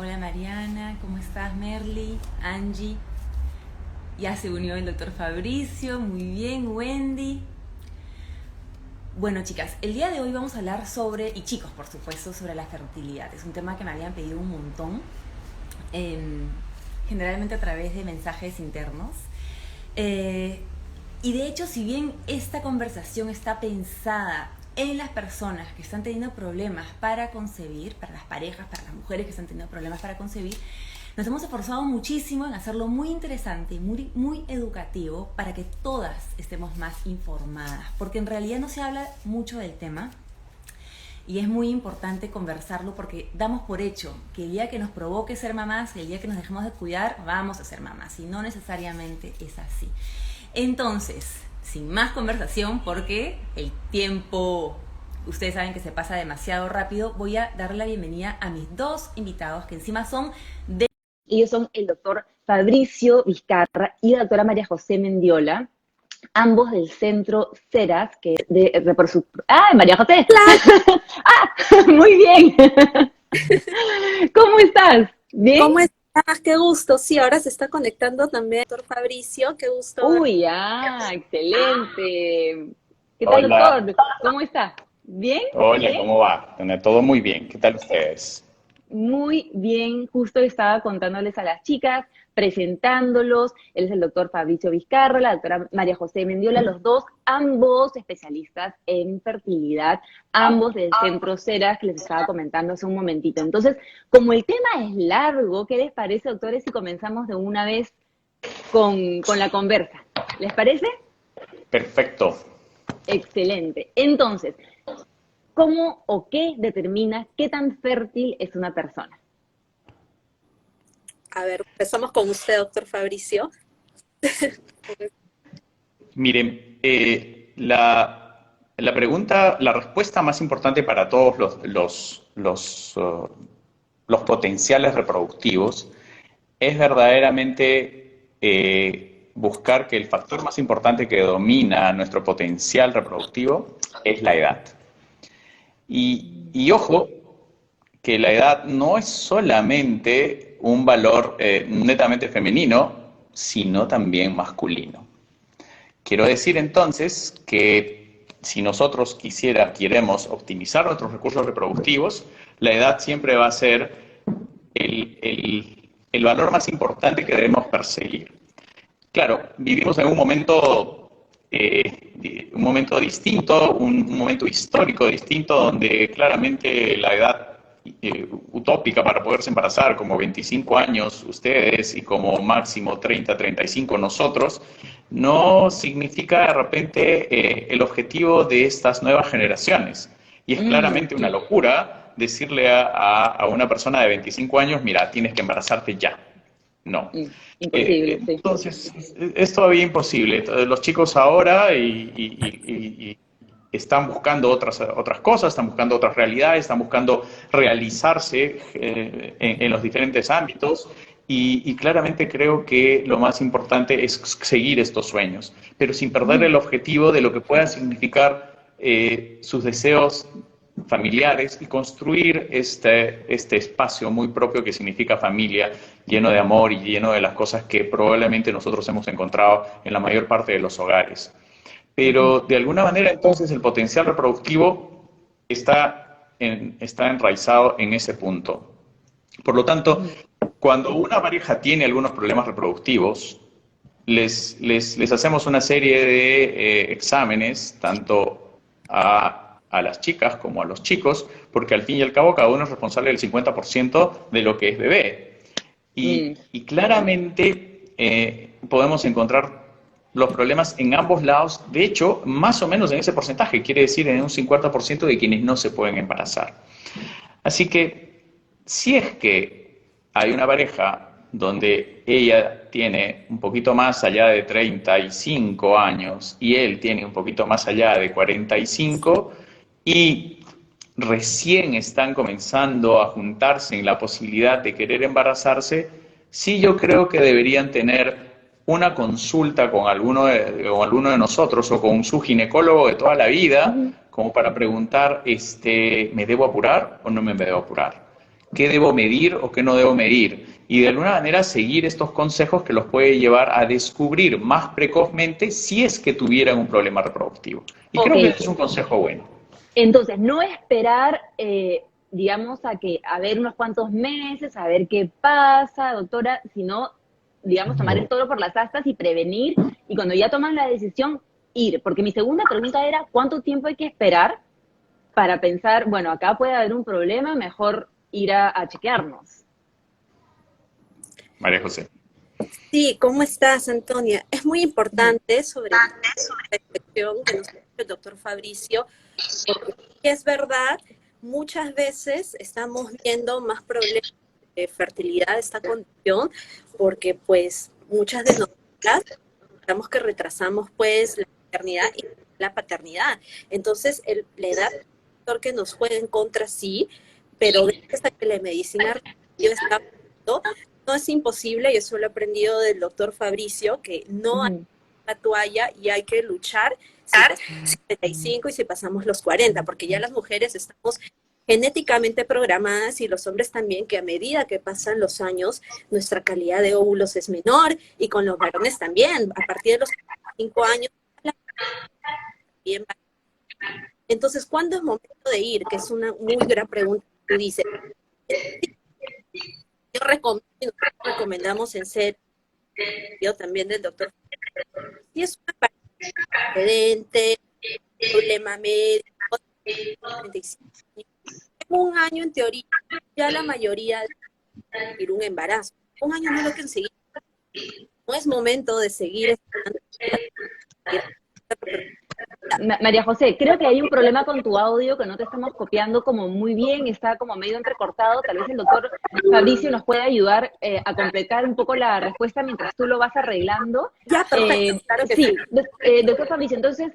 Hola Mariana, ¿cómo estás? Merly, Angie, ya se unió el doctor Fabricio, muy bien, Wendy. Bueno chicas, el día de hoy vamos a hablar sobre, y chicos por supuesto, sobre la fertilidad. Es un tema que me habían pedido un montón, eh, generalmente a través de mensajes internos. Eh, y de hecho, si bien esta conversación está pensada en las personas que están teniendo problemas para concebir, para las parejas, para las mujeres que están teniendo problemas para concebir, nos hemos esforzado muchísimo en hacerlo muy interesante y muy educativo para que todas estemos más informadas, porque en realidad no se habla mucho del tema y es muy importante conversarlo porque damos por hecho que el día que nos provoque ser mamás, el día que nos dejemos de cuidar, vamos a ser mamás, y no necesariamente es así. Entonces, sin más conversación, porque el tiempo, ustedes saben que se pasa demasiado rápido, voy a darle la bienvenida a mis dos invitados, que encima son de... Ellos son el doctor Fabricio Vizcarra y la doctora María José Mendiola, ambos del centro CERAS, que es de ¡Ah, María José! ¡Ah, muy bien! ¿Cómo estás? ¿Bien? ¿Cómo estás? Qué gusto. Sí, ahora se está conectando también el doctor Fabricio. Qué gusto ver. Uy, excelente. ¿Qué tal, Hola, doctor? ¿Cómo está? ¿Bien? hola, ¿cómo va? Todo muy bien, ¿qué tal ustedes? Muy bien. Justo estaba contándoles a las chicas, presentándolos. Él es el doctor Fabricio Vizcarra, la doctora María José Mendiola, los dos, ambos especialistas en fertilidad, ambos del centro CERAS que les estaba comentando hace un momentito. Entonces, como el tema es largo, ¿qué les parece, doctores, si comenzamos de una vez con la conversa? ¿Les parece? Perfecto. Excelente. Entonces, ¿cómo o qué determina qué tan fértil es una persona? A ver, empezamos con usted, doctor Fabricio. Miren, la pregunta, la respuesta más importante para todos los potenciales reproductivos es verdaderamente buscar que el factor más importante que domina nuestro potencial reproductivo es la edad. Y ojo, que la edad no es solamente un valor netamente femenino, sino también masculino. Quiero decir entonces que si nosotros queremos optimizar nuestros recursos reproductivos, la edad siempre va a ser el valor más importante que debemos perseguir. Claro, vivimos en un momento distinto, un momento histórico distinto, donde claramente la edad utópica para poderse embarazar, como 25 años ustedes y como máximo 30, 35 nosotros, no significa de repente el objetivo de estas nuevas generaciones. Y es Mm, claramente una locura decirle a una persona de 25 años, mira, tienes que embarazarte ya. No. imposible, sí. Entonces, es todavía imposible. Los chicos ahora están buscando otras cosas, están buscando otras realidades, están buscando realizarse en los diferentes ámbitos y claramente creo que lo más importante es seguir estos sueños, pero sin perder el objetivo de lo que pueda significar sus deseos familiares y construir este espacio muy propio que significa familia, lleno de amor y lleno de las cosas que probablemente nosotros hemos encontrado en la mayor parte de los hogares. Ujú. Pero de alguna manera entonces el potencial reproductivo está enraizado en ese punto. Por lo tanto, cuando una pareja tiene algunos problemas reproductivos, les hacemos una serie de exámenes, tanto a las chicas como a los chicos, porque al fin y al cabo cada uno es responsable del 50% de lo que es bebé. Mm, Y claramente podemos encontrar los problemas en ambos lados, de hecho, más o menos en ese porcentaje, quiere decir en un 50% de quienes no se pueden embarazar. Así que si es que hay una pareja donde ella tiene un poquito más allá de 35 años y él tiene un poquito más allá de 45 y recién están comenzando a juntarse en la posibilidad de querer embarazarse, sí yo creo que deberían tener una consulta con alguno de nosotros o con su ginecólogo de toda la vida, ujú, como para preguntar, ¿me debo apurar o no me debo apurar? qué debo medir o qué no debo medir. Y de alguna manera seguir estos consejos que los puede llevar a descubrir más precozmente si es que tuvieran un problema reproductivo. Y Ok, creo que ese es un consejo bueno. entonces no esperar, digamos, a ver unos cuantos meses, a ver qué pasa, doctora, sino, digamos, tomar el toro por las astas y prevenir, y cuando ya toman la decisión, ir. Porque mi segunda pregunta era, ¿cuánto tiempo hay que esperar para pensar, bueno, acá puede haber un problema, mejor ir a chequearnos? María José. Sí, ¿cómo estás, Antonia? Es muy importante sobre la reflexión que nos ha hecho el doctor Fabricio, porque es verdad, muchas veces estamos viendo más problemas de fertilidad de esta condición, porque pues muchas de nosotras estamos que retrasamos pues la maternidad y la paternidad. Entonces, la edad es un factor que nos juega en contra, sí, pero gracias a que la medicina reproductiva está avanzando, no es imposible, y eso lo he aprendido del doctor Fabricio, que no hay la toalla y hay que luchar si pasamos 35 y si pasamos los 40, porque ya las mujeres estamos genéticamente programadas y los hombres también, que a medida que pasan los años, nuestra calidad de óvulos es menor, y con los varones también, a partir de los 5 años, también va. Entonces, ¿cuándo es momento de ir? Que es una muy gran pregunta que tú dices. Yo recomiendo, nosotros recomendamos en serio, yo también del doctor, si es una paciente, problema médico, 35 años, en un año en teoría, ya la mayoría de conseguir un embarazo. Un año no es lo que conseguir. No es momento de seguir esperando. María José, creo que hay un problema con tu audio, que no te estamos copiando como muy bien, está como medio entrecortado. Tal vez el doctor Fabricio nos puede ayudar a completar un poco la respuesta mientras tú lo vas arreglando. Ya, perfecto, claro que sí. Doctor Fabricio, entonces,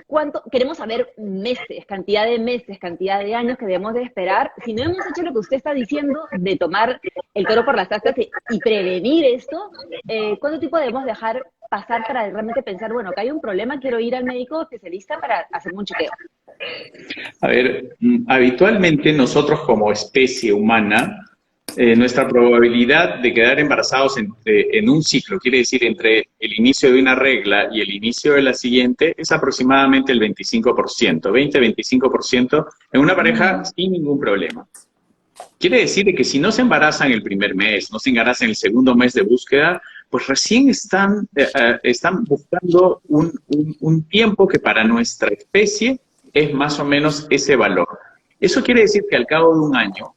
¿cuánto? Queremos saber meses, cantidad de años que debemos de esperar. Si no hemos hecho lo que usted está diciendo, de tomar el toro por las astas y prevenir esto, ¿cuánto tiempo debemos dejar pasar para realmente pensar, bueno, que hay un problema, quiero ir al médico especialista para hacerme un chequeo? A ver, habitualmente nosotros como especie humana, nuestra probabilidad de quedar embarazados en un ciclo, quiere decir entre el inicio de una regla y el inicio de la siguiente, es aproximadamente el 25%, 20-25% en una pareja sin ningún problema. Quiere decir que si no se embarazan el primer mes, no se embarazan el segundo mes de búsqueda, pues recién están buscando un tiempo que para nuestra especie es más o menos ese valor. Eso quiere decir que al cabo de un año,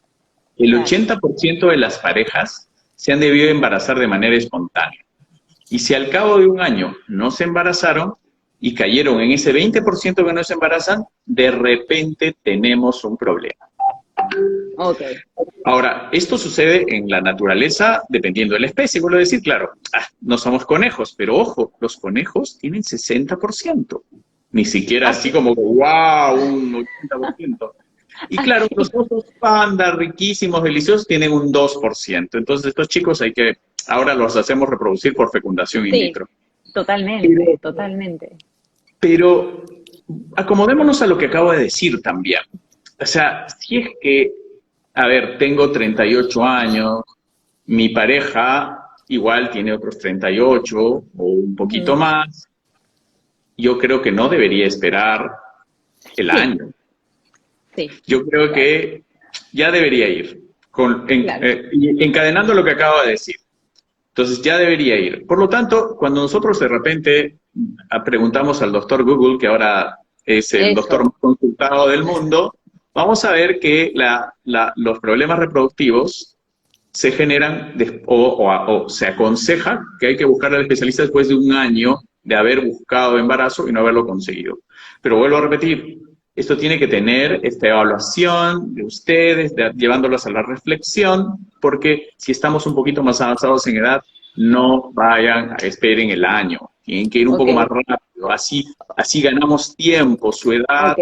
el 80% de las parejas se han debido embarazar de manera espontánea. Y si al cabo de un año no se embarazaron y cayeron en ese 20% que no se embarazan, de repente tenemos un problema. Okay. Ahora, esto sucede en la naturaleza dependiendo de la especie. Vuelvo a decir, claro, no somos conejos, pero ojo, los conejos tienen 60%. Ni siquiera así como, wow, un 80%. Y claro, los osos panda, riquísimos, deliciosos, tienen un 2%. Entonces, estos chicos ahora los hacemos reproducir por fecundación in vitro. Totalmente, totalmente. Pero acomodémonos a lo que acabo de decir también. O sea, si es que, a ver, tengo 38 años, mi pareja igual tiene otros 38 o un poquito más, yo creo que no debería esperar el año. Sí. Yo creo que ya debería ir, encadenando lo que acabo de decir. Entonces ya debería ir. Por lo tanto, cuando nosotros de repente preguntamos al doctor Google, que ahora es el doctor más consultado del mundo, vamos a ver que los problemas reproductivos se generan o se aconseja que hay que buscar al especialista después de un año de haber buscado embarazo y no haberlo conseguido. Pero vuelvo a repetir, esto tiene que tener esta evaluación de ustedes, llevándolos a la reflexión, porque si estamos un poquito más avanzados en edad, no vayan, esperen el año. Tienen que ir un poco más rápido, así ganamos tiempo, su edad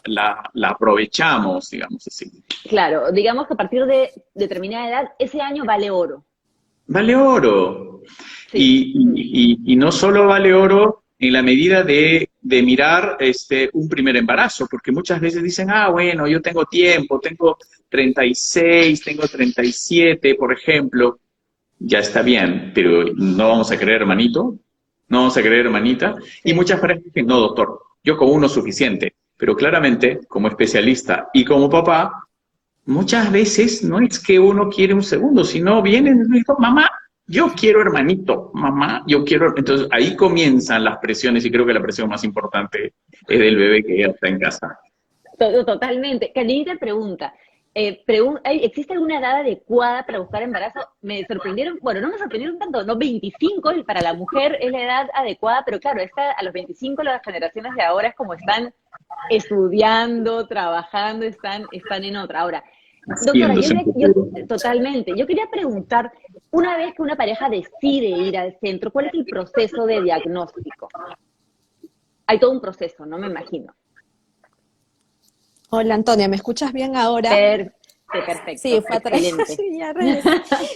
la aprovechamos, digamos así. Claro, digamos que a partir de determinada edad, ese año vale oro. Vale oro. Sí. Y no solo vale oro en la medida de de mirar un primer embarazo, porque muchas veces dicen, bueno, yo tengo tiempo, tengo 36, tengo 37, por ejemplo, ya está bien, pero no vamos a querer hermanito, no vamos a querer hermanita, y muchas parejas dicen, no, doctor, yo con uno es suficiente, pero claramente, como especialista y como papá, muchas veces no es que uno quiere un segundo, sino vienen y dicen, mamá, yo quiero hermanito, mamá, yo quiero... Entonces ahí comienzan las presiones y creo que la presión más importante es del bebé que ya está en casa. Totalmente. Carlita pregunta, ¿existe alguna edad adecuada para buscar embarazo? Me sorprendieron, bueno, no me sorprendieron tanto, no, 25 y para la mujer es la edad adecuada, pero claro, a los 25 las generaciones de ahora es como están estudiando, trabajando, están en otra. Ahora, doctora, totalmente, yo quería preguntar, una vez que una pareja decide ir al centro, ¿cuál es el proceso de diagnóstico? Hay todo un proceso, ¿no? Me imagino. Hola Antonia, ¿me escuchas bien ahora? Perfecto. Sí, fue excelente. Sí, ya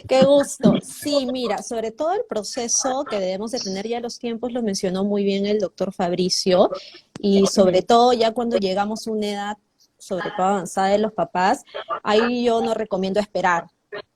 qué gusto. Sí, mira, sobre todo el proceso que debemos de tener ya los tiempos, lo mencionó muy bien el doctor Fabricio, y sobre todo ya cuando llegamos a una edad, sobre todo avanzada de los papás, ahí yo no recomiendo esperar.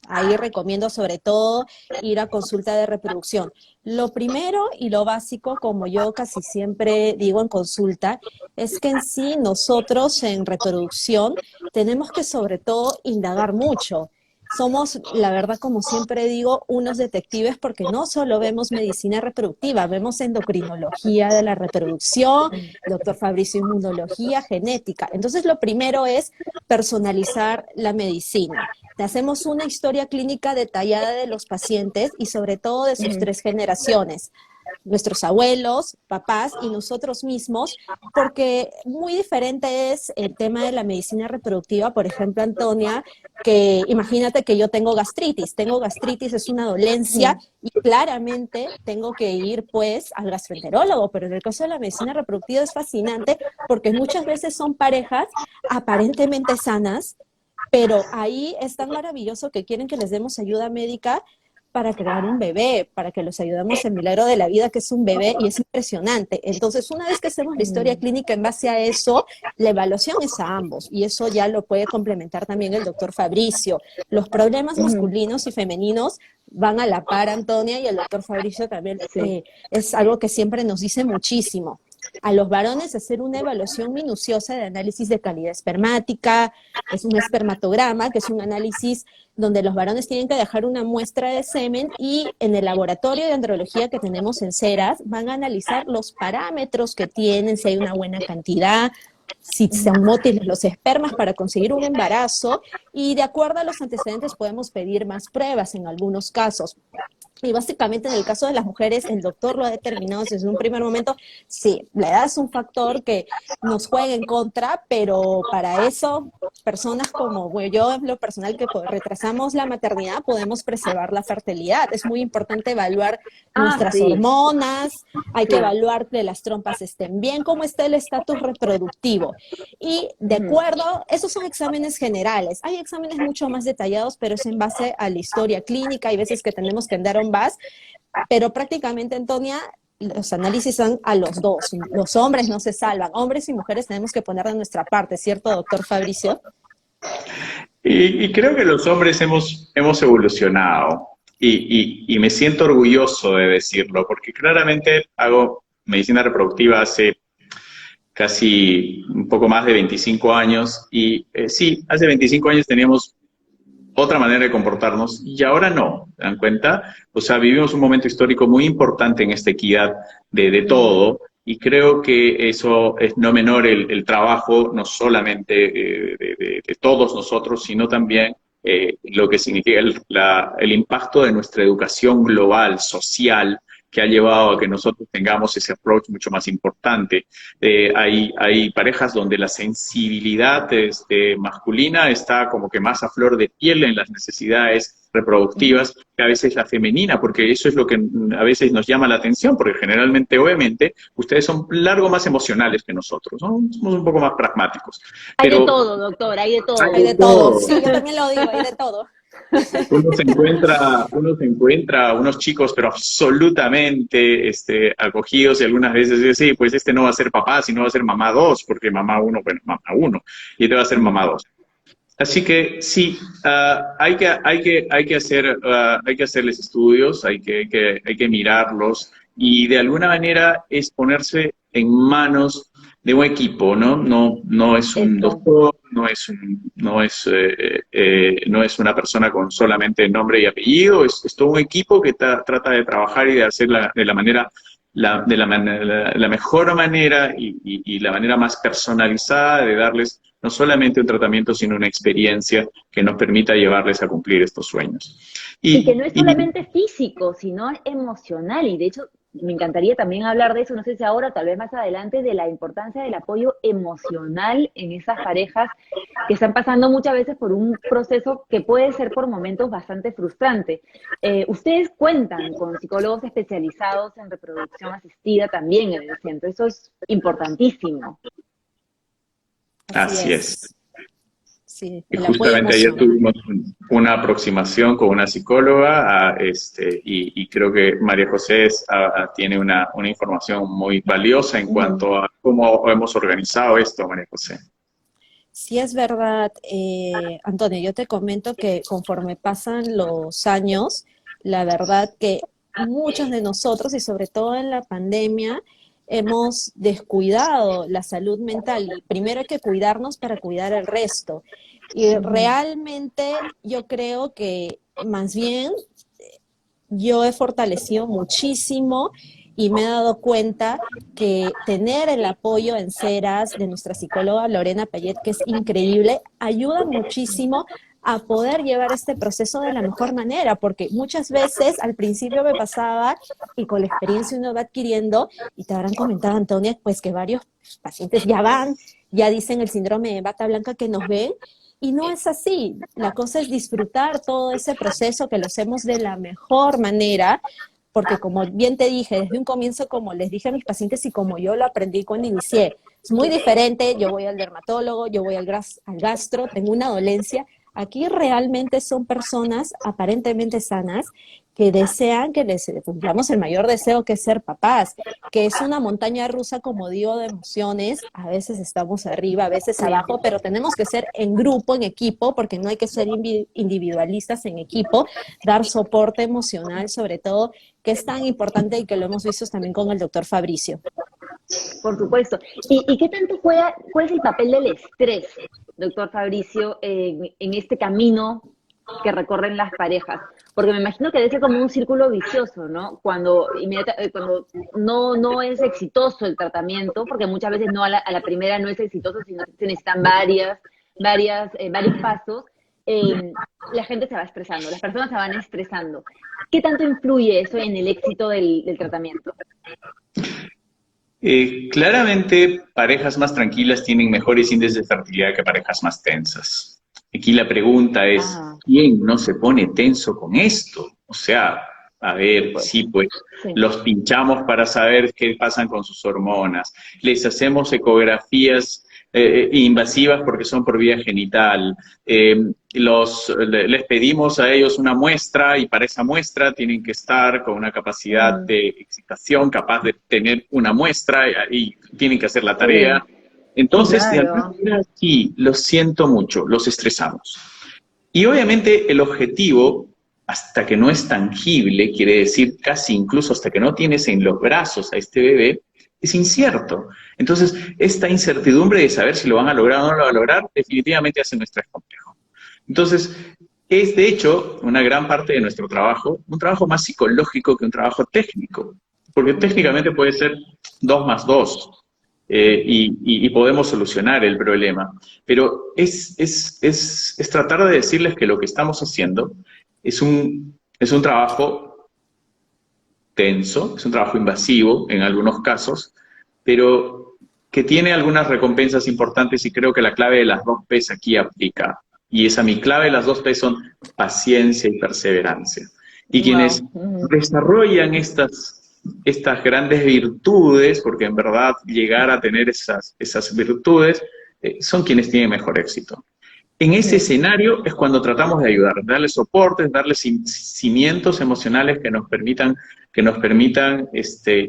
Ahí recomiendo sobre todo ir a consulta de reproducción. Lo primero y lo básico, como yo casi siempre digo en consulta, es que en sí nosotros en reproducción tenemos que sobre todo indagar mucho. Somos, la verdad, como siempre digo, unos detectives porque no solo vemos medicina reproductiva, vemos endocrinología de la reproducción, doctor Fabricio, inmunología, genética. Entonces, lo primero es personalizar la medicina. Te hacemos una historia clínica detallada de los pacientes y sobre todo de sus 3 generaciones, nuestros abuelos, papás y nosotros mismos, porque muy diferente es el tema de la medicina reproductiva. Por ejemplo, Antonia, que imagínate que yo tengo gastritis, es una dolencia y claramente tengo que ir pues al gastroenterólogo, pero en el caso de la medicina reproductiva es fascinante porque muchas veces son parejas aparentemente sanas, pero ahí es tan maravilloso que quieren que les demos ayuda médica para crear un bebé, para que los ayudemos en milagro de la vida, que es un bebé, y es impresionante. Entonces, una vez que hacemos la historia clínica en base a eso, la evaluación es a ambos, y eso ya lo puede complementar también el doctor Fabricio. Los problemas masculinos y femeninos van a la par, Antonia, y el doctor Fabricio también es algo que siempre nos dice muchísimo. A los varones hacer una evaluación minuciosa de análisis de calidad espermática, es un espermatograma, que es un análisis donde los varones tienen que dejar una muestra de semen y en el laboratorio de andrología que tenemos en Ceras van a analizar los parámetros que tienen, si hay una buena cantidad, si son mótiles los espermas para conseguir un embarazo, y de acuerdo a los antecedentes podemos pedir más pruebas en algunos casos. Y básicamente en el caso de las mujeres, el doctor lo ha determinado desde un primer momento, sí, la edad es un factor que nos juega en contra, pero para eso, personas como yo, en lo personal, que retrasamos la maternidad, podemos preservar la fertilidad. Es muy importante evaluar nuestras hormonas, hay que evaluar que las trompas estén bien, cómo está el estatus reproductivo. Y de acuerdo, esos son exámenes generales. Hay exámenes mucho más detallados, pero es en base a la historia clínica. Hay veces que tenemos que andar a vas, pero prácticamente, Antonia, los análisis son a los dos. Los hombres no se salvan. Hombres y mujeres tenemos que poner de nuestra parte, ¿cierto, doctor Fabricio? Y creo que los hombres hemos evolucionado y me siento orgulloso de decirlo, porque claramente hago medicina reproductiva hace casi un poco más de 25 años y sí, hace 25 años teníamos otra manera de comportarnos y ahora no, ¿se dan cuenta? O sea, vivimos un momento histórico muy importante en esta equidad de todo y creo que eso es no menor el trabajo, no solamente de todos nosotros, sino también lo que significa el impacto de nuestra educación global, social, que ha llevado a que nosotros tengamos ese approach mucho más importante. Hay parejas donde la sensibilidad masculina está como que más a flor de piel en las necesidades reproductivas que a veces la femenina, porque eso es lo que a veces nos llama la atención, porque generalmente, obviamente, ustedes son largo más emocionales que nosotros, ¿no? Somos un poco más pragmáticos. Hay de todo, doctor, hay de todo. Hay de todo, sí, yo también lo digo, hay de todo. Uno se encuentra unos chicos, pero absolutamente acogidos, y algunas veces dice, sí, pues este no va a ser papá, sino va a ser mamá 2, porque mamá 1, bueno, mamá 1, y este va a ser mamá 2. Así que sí, hay que hacerles estudios, hay que mirarlos, y de alguna manera es ponerse en manos de un equipo, ¿no? No es un Eso. doctor, no es una persona con solamente nombre y apellido, es todo un equipo que trata de trabajar y de hacer de la manera, la mejor manera y la manera más personalizada de darles no solamente un tratamiento, sino una experiencia que nos permita llevarles a cumplir estos sueños. Y que no es Y solamente físico, sino emocional. Y de hecho, me encantaría también hablar de eso, no sé si ahora, tal vez más adelante, de la importancia del apoyo emocional en esas parejas que están pasando muchas veces por un proceso que puede ser por momentos bastante frustrante. Ustedes cuentan con psicólogos especializados en reproducción asistida también en el centro. Eso es importantísimo. así es. Sí, Y el apoyo justamente ayer emocional. tuvimos una aproximación con una psicóloga, y creo que María José tiene una información muy valiosa en Ujú. cuanto a cómo hemos organizado esto, María José. Sí es verdad, Antonio, yo te comento que conforme pasan los años, la verdad que muchos de nosotros, y sobre todo en la pandemia, hemos descuidado la salud mental y primero hay que cuidarnos para cuidar el resto. Y Ujú. realmente yo creo que más bien yo he fortalecido muchísimo y me he dado cuenta que tener el apoyo en ceras de nuestra psicóloga Lorena Payet, que es increíble, ayuda muchísimo a poder llevar este proceso de la mejor manera, porque muchas veces al principio me pasaba y con la experiencia uno va adquiriendo, y te habrán comentado, Antonia, pues que varios pacientes ya dicen el síndrome de bata blanca que nos ven, y no es así. La cosa es disfrutar todo ese proceso, que lo hacemos de la mejor manera, porque como bien te dije, desde un comienzo, como les dije a mis pacientes y como yo lo aprendí cuando inicié, es muy diferente. Yo voy al dermatólogo, yo voy al gastro, tengo una dolencia. Aquí realmente son personas aparentemente sanas que desean que les cumplamos el mayor deseo, que es ser papás, que es una montaña rusa, como digo, de emociones. A veces estamos arriba, a veces Sí. abajo, pero tenemos que ser en grupo, en equipo, porque no hay que ser individualistas, en equipo, dar soporte emocional sobre todo, que es tan importante y que lo hemos visto también con el doctor Fabricio. Por supuesto. ¿Y qué tanto juega, cuál es el papel del estrés, doctor Fabricio, en este camino que recorren las parejas? Porque me imagino que debe ser como un círculo vicioso, ¿no? Cuando no es exitoso el tratamiento, porque muchas veces no a la primera no es exitoso, sino que se necesitan varios pasos, la gente se va estresando, las personas se van estresando. ¿Qué tanto influye eso en el éxito del tratamiento? Claramente, parejas más tranquilas tienen mejores índices de fertilidad que parejas más tensas. Aquí la pregunta es, Ah, ¿quién no se pone tenso con esto? O sea, a ver, pues, sí, pues sí. los pinchamos para saber qué pasan con sus hormonas, les hacemos ecografías invasivas porque son por vía genital, les pedimos a ellos una muestra y para esa muestra tienen que estar con una capacidad Mm, de excitación, capaz de tener una muestra y tienen que hacer la sí, tarea. Entonces, de alguna claro. manera, sí, lo siento mucho, los estresamos. Y obviamente el objetivo, hasta que no es tangible, quiere decir casi incluso hasta que no tienes en los brazos a este bebé, es incierto. Entonces, esta incertidumbre de saber si lo van a lograr o no lo van a lograr, definitivamente hace nuestro complejo. Entonces, es de hecho una gran parte de nuestro trabajo, un trabajo más psicológico que un trabajo técnico, porque Ujú. técnicamente puede ser 2 más 2, y podemos solucionar el problema. Pero es tratar de decirles que lo que estamos haciendo es un trabajo tenso, es un trabajo invasivo en algunos casos, pero que tiene algunas recompensas importantes y creo que la clave de las 2 P's aquí aplica. Y esa mi clave de las 2 P son paciencia y perseverancia. Y quienes Wow. Ujú. desarrollan estas grandes virtudes, porque en verdad llegar a tener esas virtudes, son quienes tienen mejor éxito. En ese escenario es cuando tratamos de ayudar, darles soportes, darles cimientos emocionales que nos permitan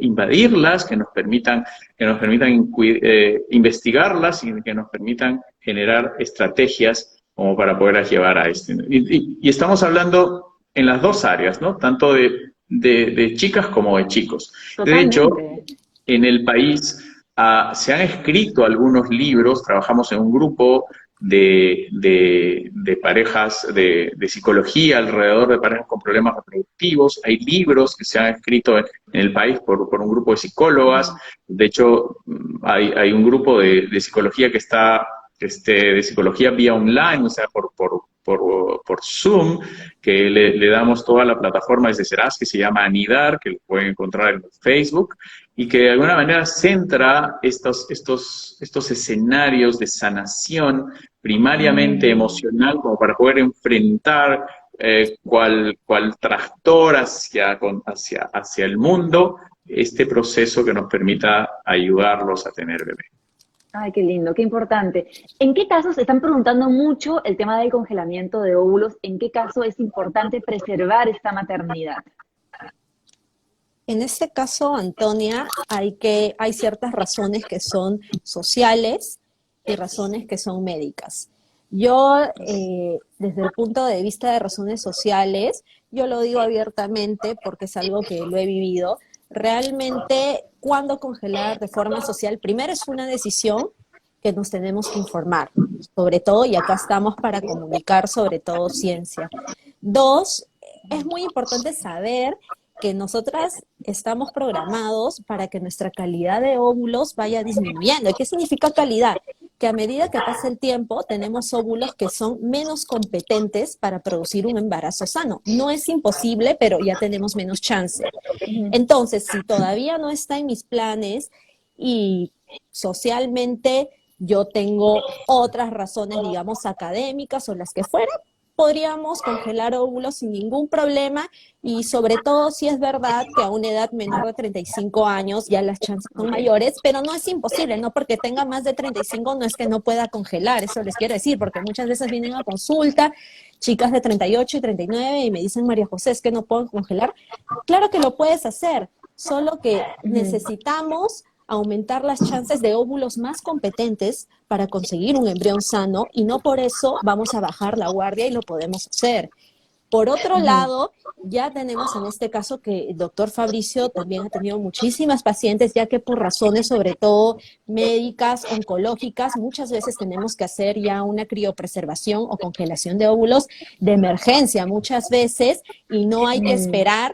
invadirlas, que nos permitan investigarlas y que nos permitan generar estrategias como para poderlas llevar a esto. Y estamos hablando en las dos áreas, ¿no? Tanto de chicas como de chicos. De hecho, Totalmente. en el país se han escrito algunos libros, trabajamos en un grupo de parejas de psicología alrededor de parejas con problemas reproductivos. Hay libros que se han escrito en el país por un grupo de psicólogas. De hecho, hay un grupo de psicología que está, de psicología vía online, o sea, por Zoom, que le damos toda la plataforma desde Serás, que se llama Anidar, que lo pueden encontrar en Facebook, y que de alguna manera centra estos escenarios de sanación primariamente emocional, como para poder enfrentar cual tractor hacia el mundo, este proceso que nos permita ayudarlos a tener bebé. Ay, qué lindo, qué importante. ¿En qué casos se están preguntando mucho el tema del congelamiento de óvulos? ¿En qué caso es importante preservar esta maternidad? En este caso, Antonia, hay ciertas razones que son sociales y razones que son médicas. Yo, desde el punto de vista de razones sociales, yo lo digo abiertamente porque es algo que lo he vivido. Realmente, cuándo congelar de forma social, primero es una decisión que nos tenemos que informar, sobre todo, y acá estamos para comunicar sobre todo ciencia. Dos, es muy importante saber que nosotras estamos programados para que nuestra calidad de óvulos vaya disminuyendo. ¿Qué significa calidad? Que a medida que pasa el tiempo tenemos óvulos que son menos competentes para producir un embarazo sano. No es imposible, pero ya tenemos menos chance. Entonces, si todavía no está en mis planes y socialmente yo tengo otras razones, digamos, académicas o las que fuera, podríamos congelar óvulos sin ningún problema, y sobre todo si es verdad que a una edad menor de 35 años ya las chances son mayores, pero no es imposible, no porque tenga más de 35 no es que no pueda congelar, eso les quiero decir, porque muchas veces vienen a consulta chicas de 38 y 39 y me dicen, María José, es que no puedo congelar. Claro que lo puedes hacer, solo que necesitamos aumentar las chances de óvulos más competentes para conseguir un embrión sano, y no por eso vamos a bajar la guardia y lo podemos hacer. Por otro lado, ya tenemos en este caso que el doctor Fabricio también ha tenido muchísimas pacientes, ya que por razones sobre todo médicas, oncológicas, muchas veces tenemos que hacer ya una criopreservación o congelación de óvulos de emergencia muchas veces, y no hay que esperar,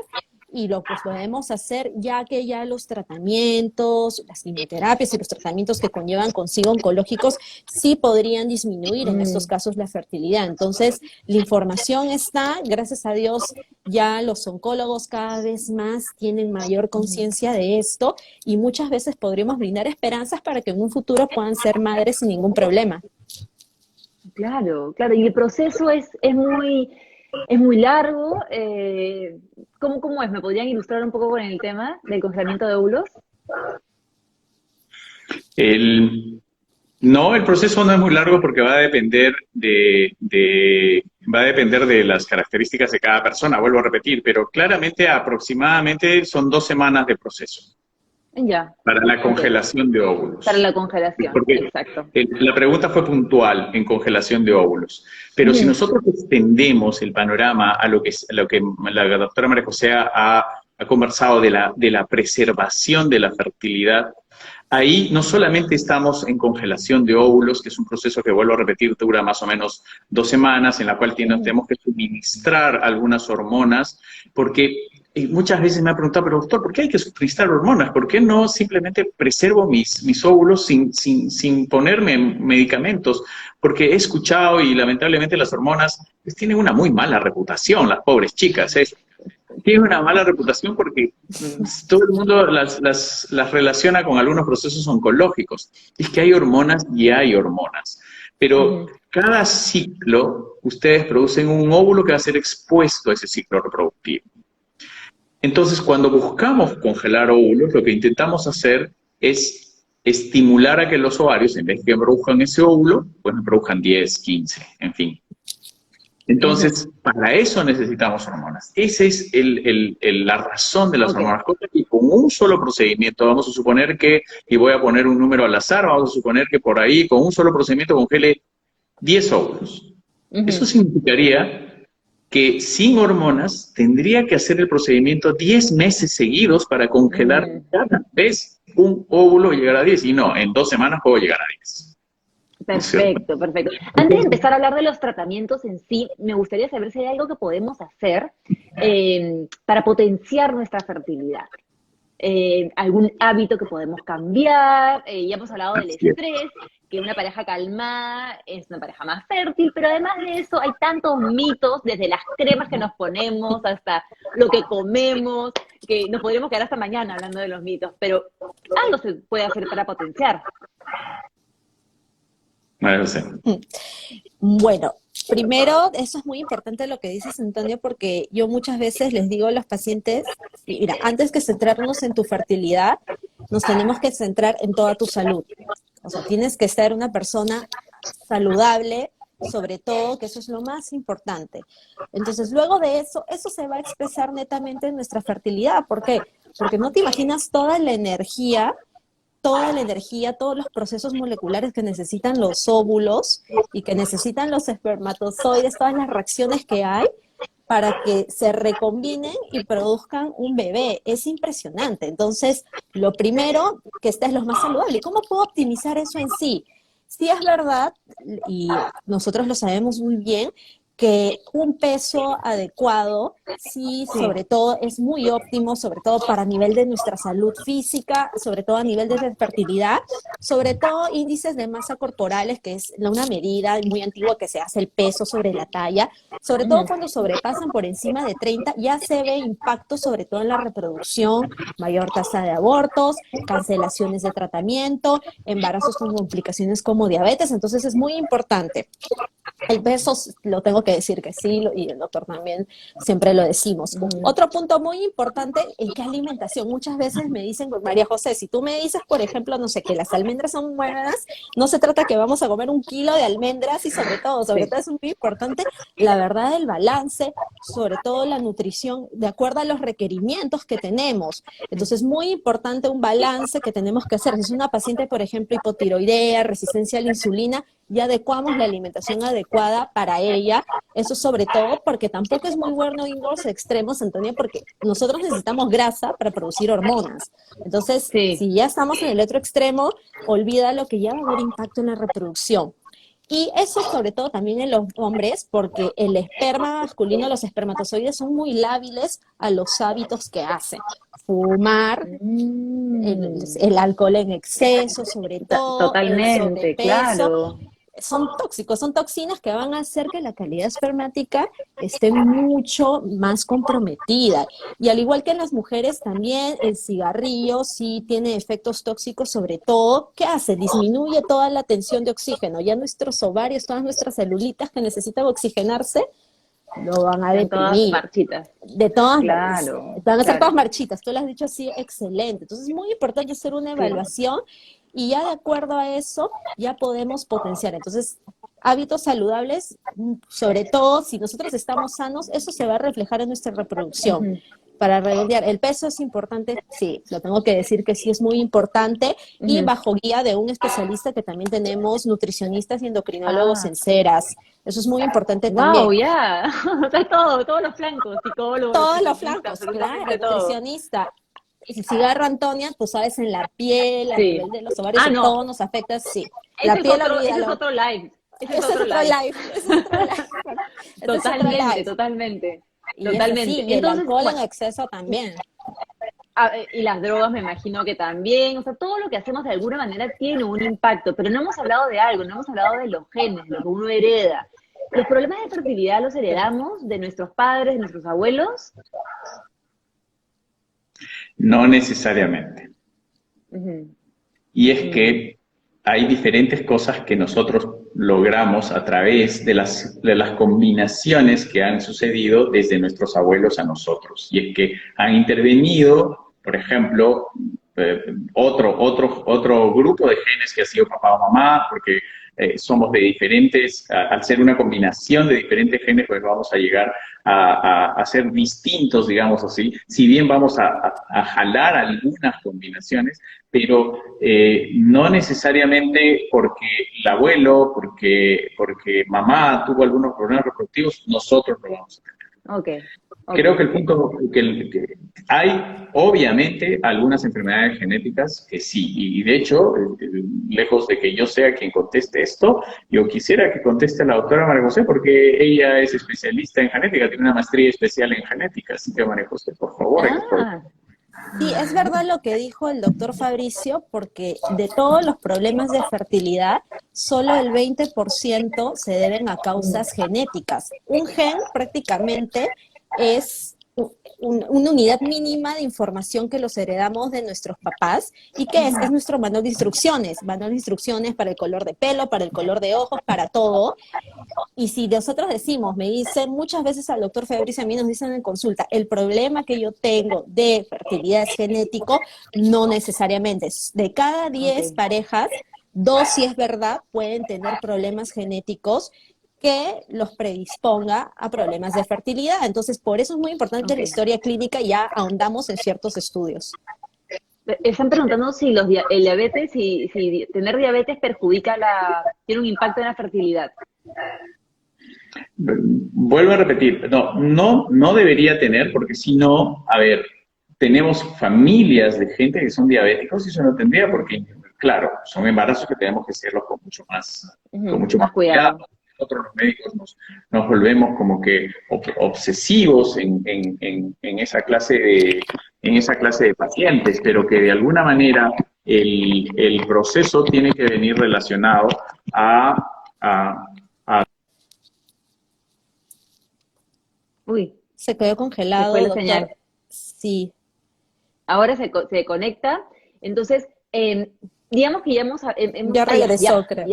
y lo pues podemos hacer ya que ya los tratamientos, las quimioterapias y los tratamientos que conllevan consigo oncológicos sí podrían disminuir en estos casos la fertilidad. Entonces, la información está, gracias a Dios, ya los oncólogos cada vez más tienen mayor conciencia de esto, y muchas veces podríamos brindar esperanzas para que en un futuro puedan ser madres sin ningún problema. Claro, claro, y el proceso es muy largo. ¿Cómo es? ¿Me podrían ilustrar un poco con el tema del congelamiento de óvulos? No, el proceso no es muy largo porque va a depender de las características de cada persona, vuelvo a repetir, pero claramente aproximadamente son 2 semanas de proceso. Ya. Para la congelación de óvulos. Para la congelación, Porque exacto. la pregunta fue puntual en congelación de óvulos. Pero si nosotros extendemos el panorama a lo que la doctora María José ha conversado de la preservación de la fertilidad, ahí no solamente estamos en congelación de óvulos, que es un proceso que, vuelvo a repetir, dura más o menos 2 semanas, en la cual tenemos que suministrar algunas hormonas, porque muchas veces me han preguntado, pero doctor, ¿por qué hay que suministrar hormonas? ¿Por qué no simplemente preservo mis óvulos sin ponerme medicamentos? Porque he escuchado, y lamentablemente las hormonas pues, tienen una muy mala reputación, las pobres chicas, tienen una mala reputación porque todo el mundo las relaciona con algunos procesos oncológicos. Es que hay hormonas y hay hormonas. Pero cada ciclo, ustedes producen un óvulo que va a ser expuesto a ese ciclo reproductivo. Entonces, cuando buscamos congelar óvulos, lo que intentamos hacer es estimular a que los ovarios, en vez de que produzcan ese óvulo, pues produzcan 10, 15, en fin. Entonces, para eso necesitamos hormonas. Esa es la razón de las hormonas. Y con un solo procedimiento, vamos a suponer que, y voy a poner un número al azar, vamos a suponer que por ahí, con un solo procedimiento, congele 10 óvulos. Eso significaría que sin hormonas tendría que hacer el procedimiento 10 meses seguidos para congelar cada vez un óvulo y llegar a 10. Y no, en 2 semanas puedo llegar a 10. Perfecto, perfecto. Antes de empezar a hablar de los tratamientos en sí, me gustaría saber si hay algo que podemos hacer para potenciar nuestra fertilidad. Algún hábito que podemos cambiar. Ya hemos hablado del estrés, que una pareja calmada es una pareja más fértil, pero además de eso hay tantos mitos, desde las cremas que nos ponemos hasta lo que comemos, que nos podríamos quedar hasta mañana hablando de los mitos, pero algo se puede hacer para potenciar. Bueno, primero, eso es muy importante lo que dices, Antonio, porque yo muchas veces les digo a los pacientes, mira, antes que centrarnos en tu fertilidad, nos tenemos que centrar en toda tu salud. O sea, tienes que ser una persona saludable, sobre todo, que eso es lo más importante. Entonces, luego de eso se va a expresar netamente en nuestra fertilidad. ¿Por qué? Porque no te imaginas toda la energía, todos los procesos moleculares que necesitan los óvulos y que necesitan los espermatozoides, todas las reacciones que hay para que se recombinen y produzcan un bebé. Es impresionante. Entonces, lo primero, que estés lo más saludable. ¿Cómo puedo optimizar eso en sí? Sí es verdad, y nosotros lo sabemos muy bien, que un peso adecuado, sí, sobre todo es muy óptimo, sobre todo para nivel de nuestra salud física, sobre todo a nivel de fertilidad, sobre todo índices de masa corporales, que es una medida muy antigua que se hace el peso sobre la talla, sobre todo cuando sobrepasan por encima de 30, ya se ve impacto sobre todo en la reproducción, mayor tasa de abortos, cancelaciones de tratamiento, embarazos con complicaciones como diabetes, entonces es muy importante. El peso lo tengo que decir que sí, y el doctor también siempre lo decimos. Otro punto muy importante es qué alimentación. Muchas veces me dicen, María José, si tú me dices, por ejemplo, no sé, que las almendras son buenas, no se trata que vamos a comer 1 kilo de almendras y sobre todo es muy importante la verdad del balance, sobre todo la nutrición, de acuerdo a los requerimientos que tenemos. Entonces, muy importante un balance que tenemos que hacer. Si es una paciente, por ejemplo, hipotiroidea, resistencia a la insulina, y adecuamos la alimentación adecuada para ella. Eso sobre todo porque tampoco es muy bueno ir a los extremos, Antonia, porque nosotros necesitamos grasa para producir hormonas. Entonces, si ya estamos en el otro extremo, olvida lo que ya va a haber impacto en la reproducción. Y eso sobre todo también en los hombres, porque el esperma masculino, los espermatozoides son muy lábiles a los hábitos que hacen. Fumar, el alcohol en exceso, sobre todo, totalmente, el sobrepeso. Claro. Son tóxicos, son toxinas que van a hacer que la calidad espermática esté mucho más comprometida. Y al igual que en las mujeres también, el cigarrillo sí tiene efectos tóxicos, sobre todo, ¿qué hace? Disminuye toda la tensión de oxígeno. Ya nuestros ovarios, todas nuestras celulitas que necesitan oxigenarse, lo van a deprimir. Todas marchitas. De todas, claro, van a ser todas marchitas. Tú lo has dicho así, excelente. Entonces es muy importante hacer una evaluación y ya de acuerdo a eso ya podemos potenciar. Entonces, hábitos saludables, sobre todo si nosotros estamos sanos, eso se va a reflejar en nuestra reproducción. Para redondear, el peso es importante, sí, lo tengo que decir que sí es muy importante, y bajo guía de un especialista, que también tenemos nutricionistas y endocrinólogos en ceras. Eso es muy importante también. ¡Wow, ya! O sea, todos los flancos, psicólogos. Todos los flancos, claro, nutricionista. El cigarro, Antonia, tú sabes, en la piel, a nivel de los ovarios, todo nos afecta, sí. La piel, ese es otro live. Ese es otro live. Totalmente, totalmente. Totalmente. Y el alcohol en exceso también. Y las drogas me imagino que también, o sea, todo lo que hacemos de alguna manera tiene un impacto, pero no hemos hablado de algo, no hemos hablado de los genes, lo que uno hereda. ¿Los problemas de fertilidad los heredamos de nuestros padres, de nuestros abuelos? No necesariamente. Y es que hay diferentes cosas que nosotros logramos a través de las combinaciones que han sucedido desde nuestros abuelos a nosotros. Y es que han intervenido, por ejemplo, otro grupo de genes que ha sido papá o mamá, porque somos de diferentes, al ser una combinación de diferentes genes, pues vamos a llegar a ser distintos, digamos así, si bien vamos a jalar algunas combinaciones, pero no necesariamente porque el abuelo, porque mamá tuvo algunos problemas reproductivos, nosotros lo vamos a tener. Ok. Creo que el punto, que hay obviamente algunas enfermedades genéticas que sí, y de hecho, lejos de que yo sea quien conteste esto, yo quisiera que conteste la doctora María José, porque ella es especialista en genética, tiene una maestría especial en genética, así que María José, por favor. Ah, Sí, es verdad lo que dijo el doctor Fabricio, porque de todos los problemas de fertilidad, solo el 20% se deben a causas genéticas. Un gen prácticamente es una unidad mínima de información que los heredamos de nuestros papás. ¿Y qué es? Es nuestro manual de instrucciones para el color de pelo, para el color de ojos, para todo. Y si nosotros decimos, me dicen muchas veces al doctor Fabricio, a mí nos dicen en consulta, el problema que yo tengo de fertilidad es genético, no necesariamente. De cada 10 parejas, 2, si es verdad, pueden tener problemas genéticos que los predisponga a problemas de fertilidad. Entonces, por eso es muy importante la historia clínica y ya ahondamos en ciertos estudios. están preguntando si el diabetes, si tener diabetes tiene un impacto en la fertilidad. Vuelvo a repetir, no debería tener, porque si no, a ver, tenemos familias de gente que son diabéticos y eso no tendría porque, claro, son embarazos que tenemos que hacerlos con mucho más Cuidado. Nosotros los médicos nos volvemos como que obsesivos en esa clase de pacientes, pero que de alguna manera el proceso tiene que venir relacionado a Uy, Se quedó se congelado, fue la doctor. señal. Sí, Ahora se conecta. Entonces, digamos que ya ya regresó, creo.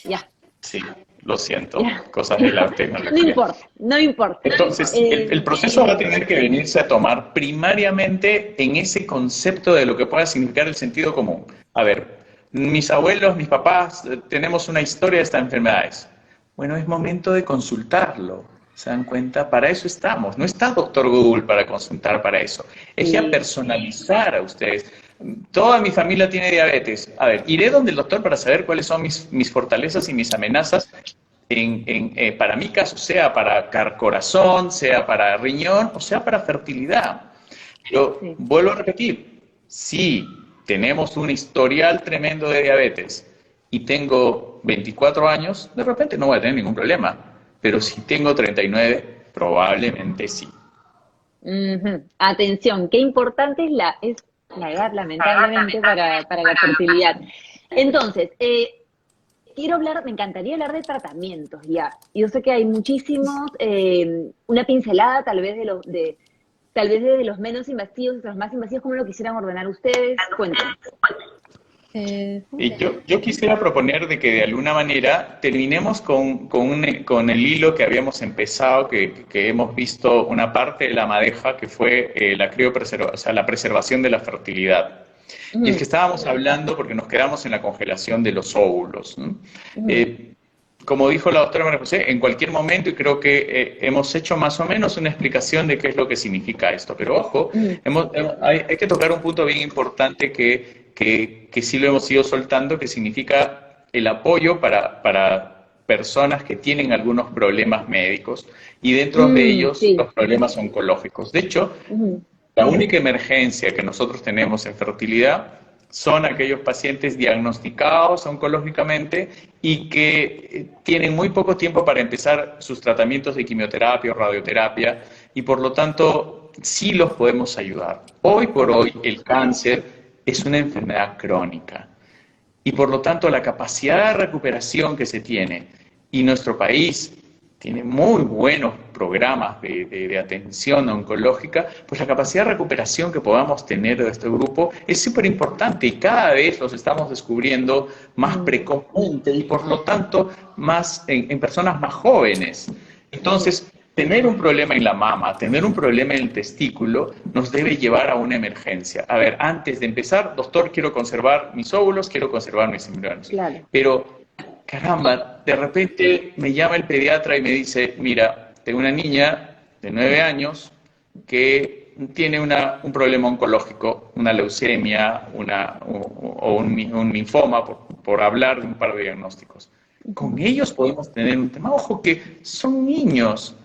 Ya. Sí, lo siento, Ya. cosas de la No tecnología. importa, no importa. Entonces, el proceso va a tener que venirse a tomar primariamente en ese concepto de lo que pueda significar el sentido común. A ver, mis abuelos, mis papás, tenemos una historia de estas enfermedades. Bueno, es momento de consultarlo. ¿Se dan cuenta? Para eso estamos. No está doctor Google para consultar para eso. Es ya personalizar a ustedes. Toda mi familia tiene diabetes. A ver, iré donde el doctor para saber cuáles son mis fortalezas y mis amenazas para mi caso, sea para corazón, sea para riñón o sea para fertilidad. Pero vuelvo a repetir, si tenemos un historial tremendo de diabetes y tengo 24 años, de repente no voy a tener ningún problema. Pero si tengo 39, probablemente sí. Atención, qué importante es la edad, lamentablemente, para la fertilidad. Entonces, me encantaría hablar de tratamientos ya. Yo sé que hay muchísimos, una pincelada tal vez de los menos invasivos y los más invasivos, ¿cómo lo quisieran ordenar ustedes? Cuéntenme. Y yo quisiera proponer de que de alguna manera terminemos con el hilo que habíamos empezado, que hemos visto una parte de la madeja, que fue la preservación de la fertilidad. Y es que estábamos hablando, porque nos quedamos en la congelación de los óvulos, ¿no? Como dijo la doctora María José, en cualquier momento, y creo que hemos hecho más o menos una explicación de qué es lo que significa esto. Pero ojo, hay que tocar un punto bien importante que sí lo hemos ido soltando, que significa el apoyo para personas que tienen algunos problemas médicos y dentro de ellos los problemas oncológicos. De hecho, la única emergencia que nosotros tenemos en fertilidad son aquellos pacientes diagnosticados oncológicamente y que tienen muy poco tiempo para empezar sus tratamientos de quimioterapia o radioterapia y por lo tanto sí los podemos ayudar. Hoy por hoy el cáncer es una enfermedad crónica y por lo tanto la capacidad de recuperación que se tiene y nuestro país tiene muy buenos programas de atención oncológica, pues la capacidad de recuperación que podamos tener de este grupo es súper importante y cada vez los estamos descubriendo más precozmente y por lo tanto más en personas más jóvenes. Entonces, tener un problema en la mama, tener un problema en el testículo, nos debe llevar a una emergencia. A ver, antes de empezar, doctor, quiero conservar mis óvulos, quiero conservar mis embriones. Claro. Pero, caramba, de repente me llama el pediatra y me dice, mira, tengo una niña de 9 años que tiene un problema oncológico, una leucemia, o un linfoma, por hablar de un par de diagnósticos. Con ellos podemos tener un tema. Ojo que son niños,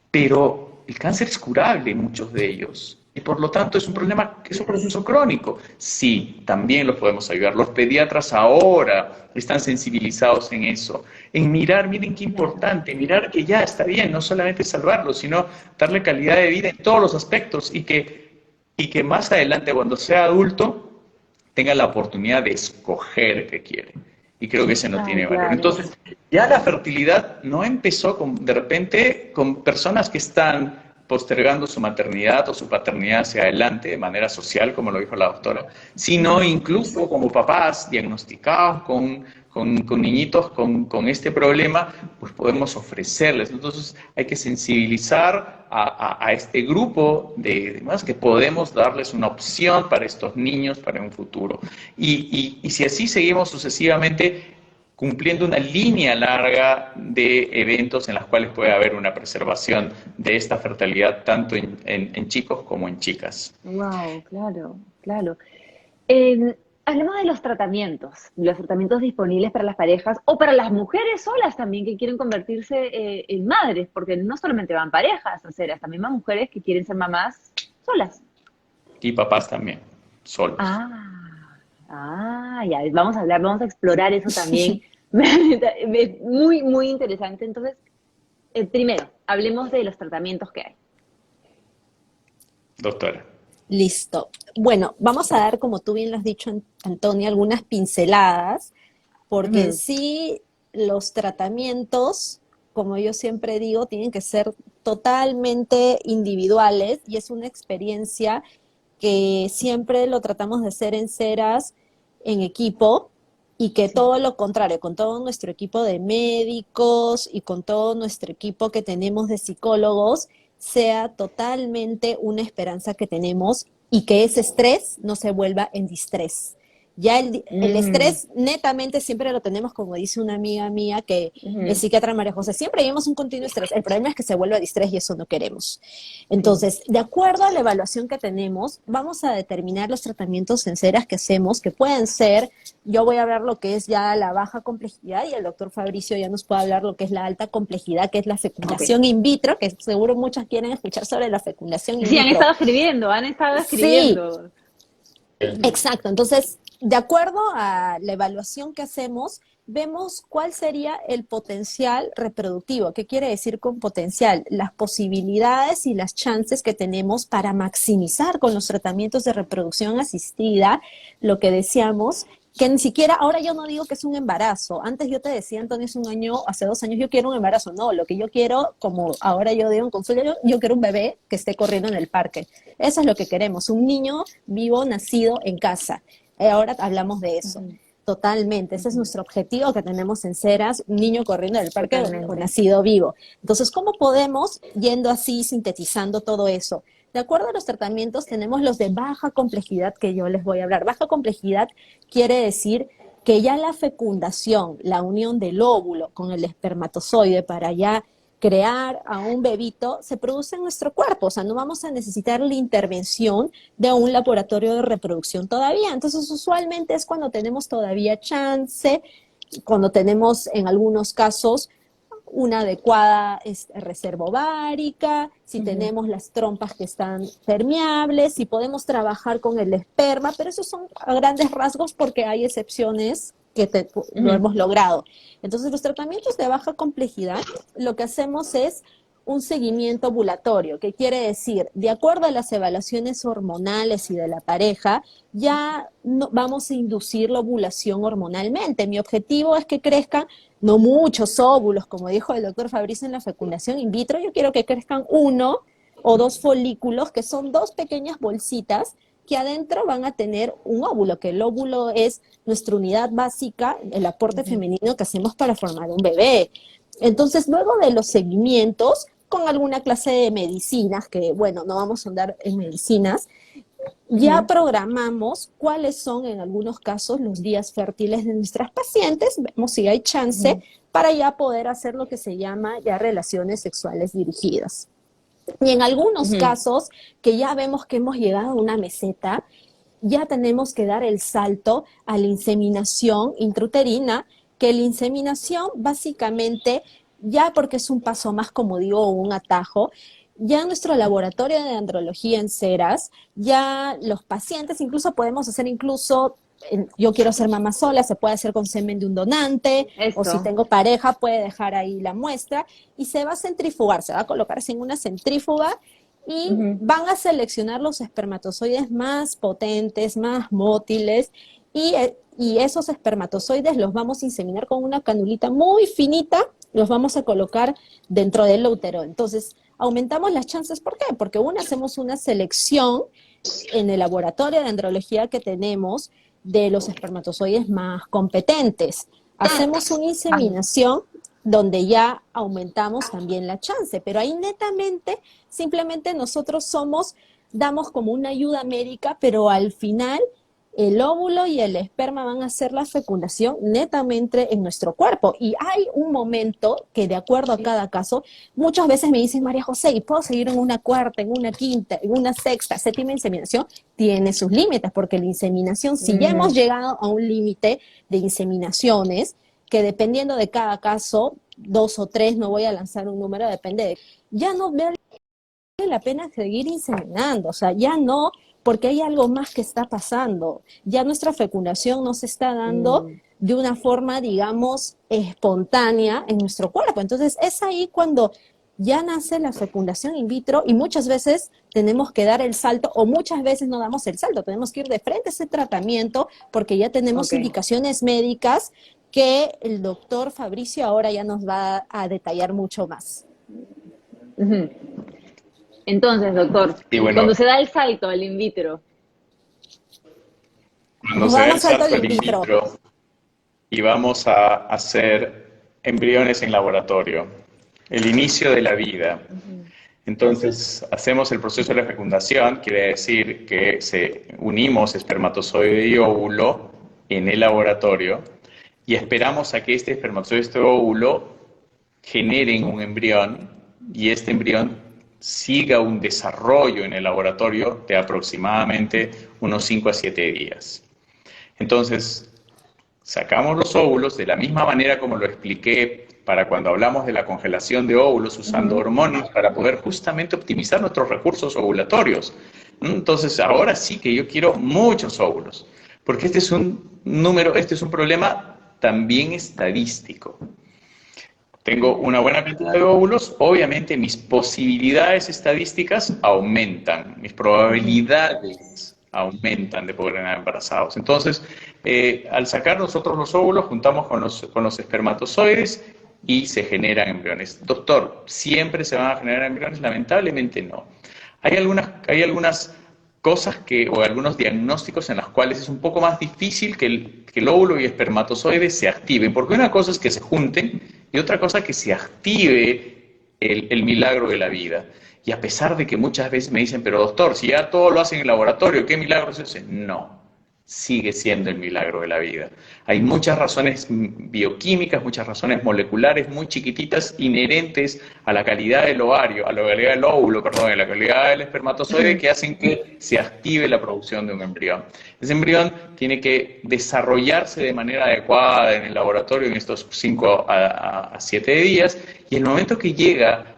pero el cáncer es curable en muchos de ellos. Y por lo tanto es un problema, es un proceso crónico. Sí, también los podemos ayudar. Los pediatras ahora están sensibilizados en eso. En mirar, miren qué importante, mirar que ya está bien, no solamente salvarlo, sino darle calidad de vida en todos los aspectos y que más adelante, cuando sea adulto, tenga la oportunidad de escoger qué quiere. Y creo que ese no tiene valor. Claro. Entonces, ya la fertilidad no empezó de repente con personas que están postergando su maternidad o su paternidad hacia adelante de manera social, como lo dijo la doctora, sino incluso como papás diagnosticados con niñitos con este problema, pues podemos ofrecerles. Entonces hay que sensibilizar a este grupo de demás que podemos darles una opción para estos niños para un futuro. Y si así seguimos sucesivamente, cumpliendo una línea larga de eventos en las cuales puede haber una preservación de esta fertilidad tanto en chicos como en chicas. Wow, claro, claro. Hablemos de los tratamientos disponibles para las parejas o para las mujeres solas también que quieren convertirse en madres, porque no solamente van parejas a ceras, también van mujeres que quieren ser mamás solas. Y papás también, solos. Ya, vamos a explorar eso también. Muy, muy interesante. Entonces, primero, hablemos de los tratamientos que hay. Doctora. Listo. Bueno, vamos a dar, como tú bien lo has dicho, Antonia, algunas pinceladas, porque en sí los tratamientos, como yo siempre digo, tienen que ser totalmente individuales y es una experiencia que siempre lo tratamos de hacer en ceras en equipo y que todo lo contrario, con todo nuestro equipo de médicos y con todo nuestro equipo que tenemos de psicólogos, sea totalmente una esperanza que tenemos y que ese estrés no se vuelva en distrés. Ya el estrés netamente siempre lo tenemos, como dice una amiga mía que es psiquiatra María José, siempre llevamos un continuo estrés. El problema es que se vuelva distrés y eso no queremos. Entonces, de acuerdo a la evaluación que tenemos, vamos a determinar los tratamientos en ceras que hacemos, que pueden ser, yo voy a hablar lo que es ya la baja complejidad y el doctor Fabricio ya nos puede hablar lo que es la alta complejidad, que es la fecundación in vitro, que seguro muchas quieren escuchar sobre la fecundación in vitro. Sí, han estado escribiendo. Sí. Exacto, entonces, de acuerdo a la evaluación que hacemos, vemos cuál sería el potencial reproductivo. ¿Qué quiere decir con potencial? Las posibilidades y las chances que tenemos para maximizar con los tratamientos de reproducción asistida, lo que decíamos, que ni siquiera, ahora yo no digo que es un embarazo. Antes yo te decía, Antonio, hace 2 años yo quiero un embarazo. No, lo que yo quiero, como ahora yo digo en consulta, yo quiero un bebé que esté corriendo en el parque. Eso es lo que queremos, un niño vivo, nacido en casa. Ahora hablamos de eso. Totalmente, ese es nuestro objetivo que tenemos en ceras, un niño corriendo en el parque o nacido vivo. Entonces, ¿cómo podemos, yendo así, sintetizando todo eso? De acuerdo a los tratamientos, tenemos los de baja complejidad que yo les voy a hablar. Baja complejidad quiere decir que ya la fecundación, la unión del óvulo con el espermatozoide para ya crear a un bebito, se produce en nuestro cuerpo. O sea, no vamos a necesitar la intervención de un laboratorio de reproducción todavía. Entonces, usualmente es cuando tenemos todavía chance, cuando tenemos en algunos casos una adecuada reserva ovárica, si tenemos las trompas que están permeables, si podemos trabajar con el esperma, pero esos son a grandes rasgos porque hay excepciones que lo hemos logrado. Entonces, los tratamientos de baja complejidad, lo que hacemos es un seguimiento ovulatorio, que quiere decir, de acuerdo a las evaluaciones hormonales y de la pareja, ya vamos a inducir la ovulación hormonalmente. Mi objetivo es que crezcan no muchos óvulos, como dijo el doctor Fabricio en la fecundación in vitro, yo quiero que crezcan 1 o 2 folículos, que son 2 pequeñas bolsitas que adentro van a tener un óvulo, que el óvulo es nuestra unidad básica, el aporte femenino que hacemos para formar un bebé. Entonces, luego de los seguimientos, con alguna clase de medicinas, que bueno, no vamos a andar en medicinas, ya programamos cuáles son en algunos casos los días fértiles de nuestras pacientes, vemos si hay chance para ya poder hacer lo que se llama ya relaciones sexuales dirigidas. Y en algunos casos que ya vemos que hemos llegado a una meseta, ya tenemos que dar el salto a la inseminación intrauterina, que la inseminación básicamente, ya porque es un paso más, como digo, un atajo, ya en nuestro laboratorio de andrología en Ceras, ya los pacientes, incluso podemos hacer yo quiero ser mamá sola, se puede hacer con semen de un donante, o si tengo pareja puede dejar ahí la muestra, y se va a centrifugar, se va a colocarse en una centrífuga, y van a seleccionar los espermatozoides más potentes, más mótiles, y esos espermatozoides los vamos a inseminar con una canulita muy finita, los vamos a colocar dentro del útero. Entonces, aumentamos las chances, ¿por qué? Porque hacemos una selección en el laboratorio de andrología que tenemos de los espermatozoides más competentes. Hacemos una inseminación donde ya aumentamos también la chance, pero ahí netamente, simplemente nosotros damos como una ayuda médica, pero al final el óvulo y el esperma van a hacer la fecundación netamente en nuestro cuerpo. Y hay un momento que, de acuerdo a cada caso, muchas veces me dicen, María José, ¿y puedo seguir en una cuarta, en una quinta, en una sexta, séptima inseminación? Tiene sus límites, porque la inseminación, si ya hemos llegado a un límite de inseminaciones, que dependiendo de cada caso, 2 o 3, no voy a lanzar un número, ya no vale la pena seguir inseminando, o sea, ya no, porque hay algo más que está pasando. Ya nuestra fecundación no se está dando de una forma, digamos, espontánea en nuestro cuerpo. Entonces, es ahí cuando ya nace la fecundación in vitro y muchas veces tenemos que dar el salto, o muchas veces no damos el salto, tenemos que ir de frente a ese tratamiento porque ya tenemos indicaciones médicas que el doctor Fabricio ahora ya nos va a detallar mucho más. Entonces, doctor, cuando se da el salto al in vitro. Cuando se da el salto al in vitro y vamos a hacer embriones en laboratorio, el inicio de la vida. Entonces, hacemos el proceso de la fecundación, quiere decir que unimos espermatozoide y óvulo en el laboratorio y esperamos a que este espermatozoide y este óvulo generen un embrión y este embrión siga un desarrollo en el laboratorio de aproximadamente unos 5 a 7 días. Entonces, sacamos los óvulos de la misma manera como lo expliqué para cuando hablamos de la congelación de óvulos usando hormonas para poder justamente optimizar nuestros recursos ovulatorios. Entonces, ahora sí que yo quiero muchos óvulos, porque este es un problema también estadístico. Tengo una buena cantidad de óvulos, obviamente mis posibilidades estadísticas aumentan, mis probabilidades aumentan de poder quedar embarazados. Entonces, al sacar nosotros los óvulos, juntamos con los espermatozoides y se generan embriones. Doctor, ¿siempre se van a generar embriones? Lamentablemente no. Hay algunas cosas o algunos diagnósticos en los cuales es un poco más difícil que el óvulo y espermatozoide se activen, porque una cosa es que se junten y otra cosa que se active el milagro de la vida. Y a pesar de que muchas veces me dicen, pero doctor, si ya todo lo hacen en el laboratorio, ¿qué milagro es ese? No, sigue siendo el milagro de la vida. Hay muchas razones bioquímicas, muchas razones moleculares muy chiquititas inherentes a la calidad del ovario, a la calidad del óvulo, perdón, a la calidad del espermatozoide que hacen que se active la producción de un embrión. Ese embrión tiene que desarrollarse de manera adecuada en el laboratorio en estos 5 a 7 días y el momento que llega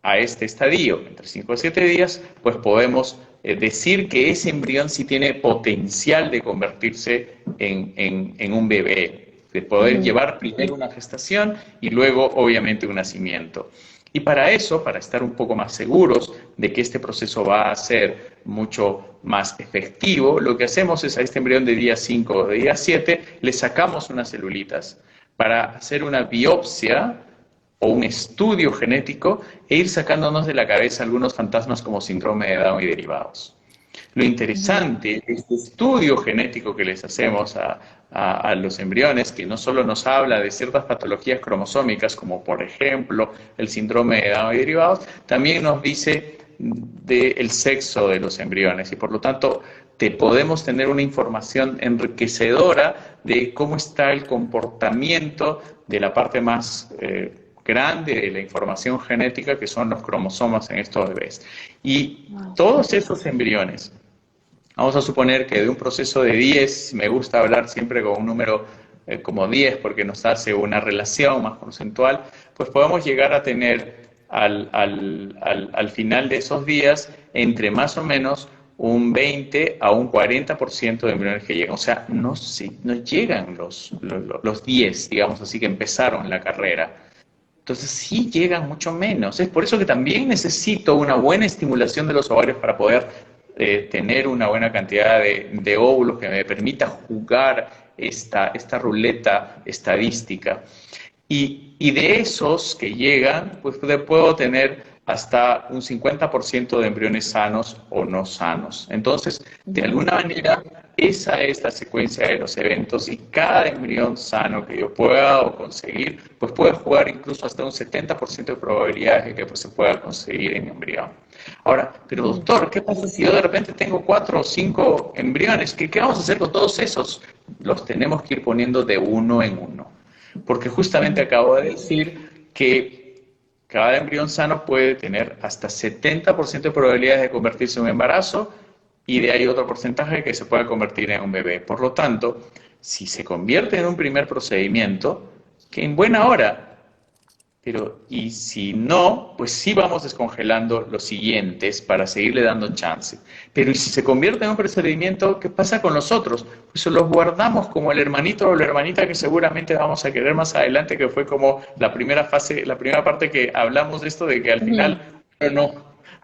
a este estadio, entre 5 a 7 días, pues podemos decir que ese embrión sí tiene potencial de convertirse en un bebé, de poder llevar primero una gestación y luego, obviamente, un nacimiento. Y para eso, para estar un poco más seguros de que este proceso va a ser mucho más efectivo, lo que hacemos es a este embrión de día 5 o de día 7, le sacamos unas celulitas para hacer una biopsia o un estudio genético e ir sacándonos de la cabeza algunos fantasmas como síndrome de Down y derivados. Lo interesante de este estudio genético que les hacemos a los embriones, que no solo nos habla de ciertas patologías cromosómicas, como por ejemplo el síndrome de Down y derivados, también nos dice del sexo de los embriones y por lo tanto podemos tener una información enriquecedora de cómo está el comportamiento de la parte más grande de la información genética que son los cromosomas en estos bebés. Y todos esos embriones, vamos a suponer que de un proceso de 10, me gusta hablar siempre con un número como 10 porque nos hace una relación más porcentual, pues podemos llegar a tener al final de esos días entre más o menos un 20 a un 40% de embriones que llegan. O sea, no llegan los 10, digamos así, que empezaron la carrera. Entonces sí llegan mucho menos. Es por eso que también necesito una buena estimulación de los ovarios para poder tener una buena cantidad de óvulos que me permita jugar esta ruleta estadística. Y de esos que llegan, pues puedo tener hasta un 50% de embriones sanos o no sanos. Entonces, de alguna manera, esa es la secuencia de los eventos y cada embrión sano que yo pueda conseguir, pues puede jugar incluso hasta un 70% de probabilidades de que pues, se pueda conseguir en embrión. Ahora, pero doctor, ¿qué pasa si yo de repente tengo 4 o 5 embriones? ¿Qué vamos a hacer con todos esos? Los tenemos que ir poniendo de uno en uno. Porque justamente acabo de decir que cada embrión sano puede tener hasta 70% de probabilidades de convertirse en un embarazo y de ahí otro porcentaje que se pueda convertir en un bebé. Por lo tanto, si se convierte en un primer procedimiento, que en buena hora, pero y si no, pues sí vamos descongelando los siguientes para seguirle dando chance. Pero y si se convierte en un procedimiento, ¿qué pasa con los otros? Pues los guardamos como el hermanito o la hermanita que seguramente vamos a querer más adelante, que fue como la primera fase, la primera parte que hablamos de esto, de que al final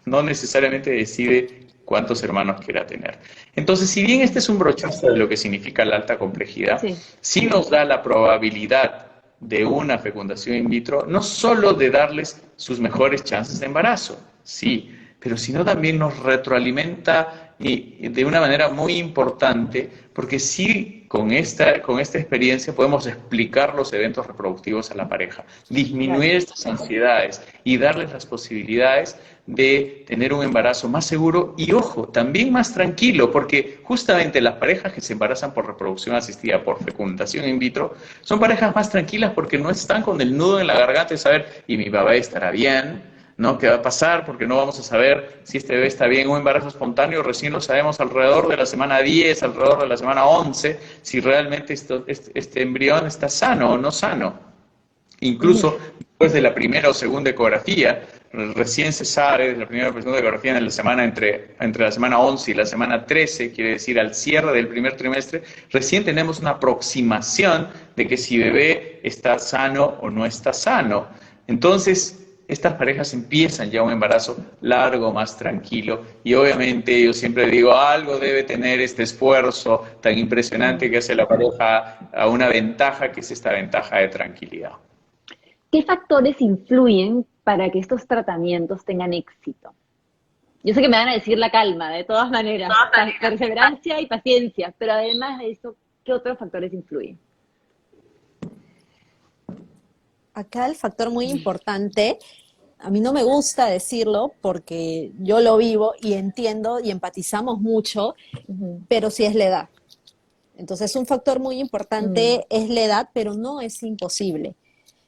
no necesariamente decide cuántos hermanos quiera tener. Entonces, si bien este es un brochazo de lo que significa la alta complejidad, sí nos da la probabilidad de una fecundación in vitro, no solo de darles sus mejores chances de embarazo, sí, pero sino también nos retroalimenta y de una manera muy importante, porque sí, con esta experiencia podemos explicar los eventos reproductivos a la pareja, disminuir estas ansiedades y darles las posibilidades de tener un embarazo más seguro y, ojo, también más tranquilo, porque justamente las parejas que se embarazan por reproducción asistida, por fecundación in vitro, son parejas más tranquilas porque no están con el nudo en la garganta de saber, ¿y mi bebé estará bien? ¿No? ¿Qué va a pasar? Porque no vamos a saber si este bebé está bien. Un embarazo espontáneo recién lo sabemos alrededor de la semana 10, alrededor de la semana 11, si realmente este embrión está sano o no sano. Incluso después de la primera o segunda ecografía, recién se sabe, de la primera o segunda ecografía en la semana entre la semana 11 y la semana 13, quiere decir al cierre del primer trimestre, recién tenemos una aproximación de que si bebé está sano o no está sano. Entonces, estas parejas empiezan ya un embarazo largo, más tranquilo, y obviamente yo siempre digo, algo debe tener este esfuerzo tan impresionante que hace la pareja a una ventaja, que es esta ventaja de tranquilidad. ¿Qué factores influyen para que estos tratamientos tengan éxito? Yo sé que me van a decir la calma, de todas maneras, perseverancia y paciencia, pero además de eso, ¿qué otros factores influyen? Acá el factor muy importante, a mí no me gusta decirlo porque yo lo vivo y entiendo y empatizamos mucho, pero sí es la edad. Entonces un factor muy importante es la edad, pero no es imposible.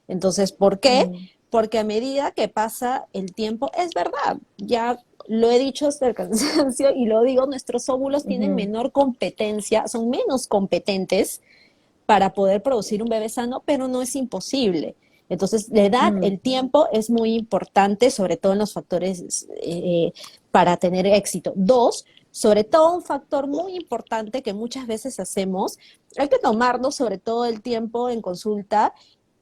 Entonces, ¿por qué? Porque a medida que pasa el tiempo, es verdad, ya lo he dicho hasta el cansancio y lo digo, nuestros óvulos tienen menor competencia, son menos competentes para poder producir un bebé sano, pero no es imposible. Entonces, la edad, el tiempo es muy importante, sobre todo en los factores para tener éxito. 2, sobre todo un factor muy importante que muchas veces hacemos, hay que tomarnos sobre todo el tiempo en consulta,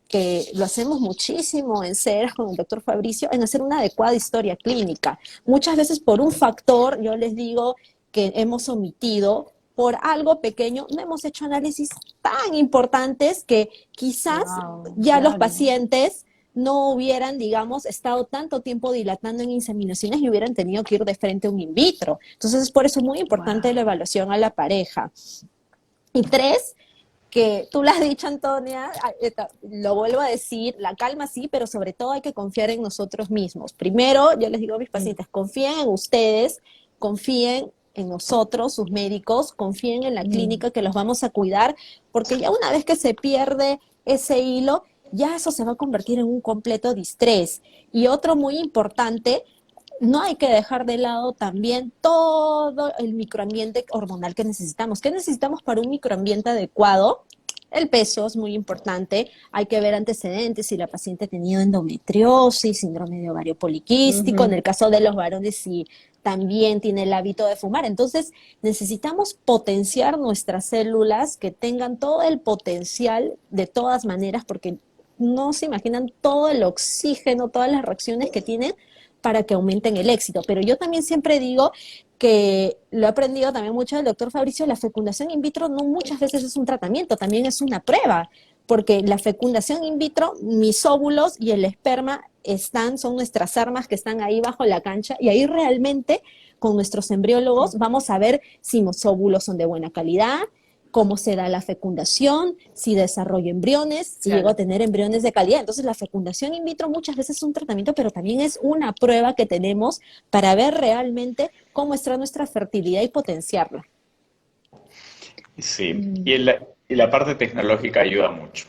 que lo hacemos muchísimo en SER con el doctor Fabricio, en hacer una adecuada historia clínica. Muchas veces por un factor, yo les digo que hemos omitido, por algo pequeño, no hemos hecho análisis tan importantes que quizás los pacientes no hubieran, digamos, estado tanto tiempo dilatando en inseminaciones y hubieran tenido que ir de frente a un in vitro. Entonces, es por eso muy importante la evaluación a la pareja. Y tres, que tú lo has dicho, Antonia, lo vuelvo a decir, la calma sí, pero sobre todo hay que confiar en nosotros mismos. Primero, yo les digo a mis pacientes, confíen en ustedes, confíen en nosotros, sus médicos, confíen en la clínica que los vamos a cuidar, porque ya una vez que se pierde ese hilo, ya eso se va a convertir en un completo distrés. Y otro muy importante, no hay que dejar de lado también todo el microambiente hormonal que necesitamos. ¿Qué necesitamos para un microambiente adecuado? El peso es muy importante, hay que ver antecedentes, si la paciente ha tenido endometriosis, síndrome de ovario poliquístico, en el caso de los varones si también tiene el hábito de fumar. Entonces necesitamos potenciar nuestras células que tengan todo el potencial de todas maneras, porque no se imaginan todo el oxígeno, todas las reacciones que tienen para que aumenten el éxito. Pero yo también siempre digo que lo he aprendido también mucho del doctor Fabricio, la fecundación in vitro no muchas veces es un tratamiento, también es una prueba, porque la fecundación in vitro, mis óvulos y el esperma son nuestras armas que están ahí bajo la cancha, y ahí realmente con nuestros embriólogos vamos a ver si los óvulos son de buena calidad, cómo se da la fecundación, si desarrollo embriones, si llego a tener embriones de calidad. Entonces la fecundación in vitro muchas veces es un tratamiento, pero también es una prueba que tenemos para ver realmente cómo está nuestra fertilidad y potenciarla. Sí, y la parte tecnológica ayuda mucho.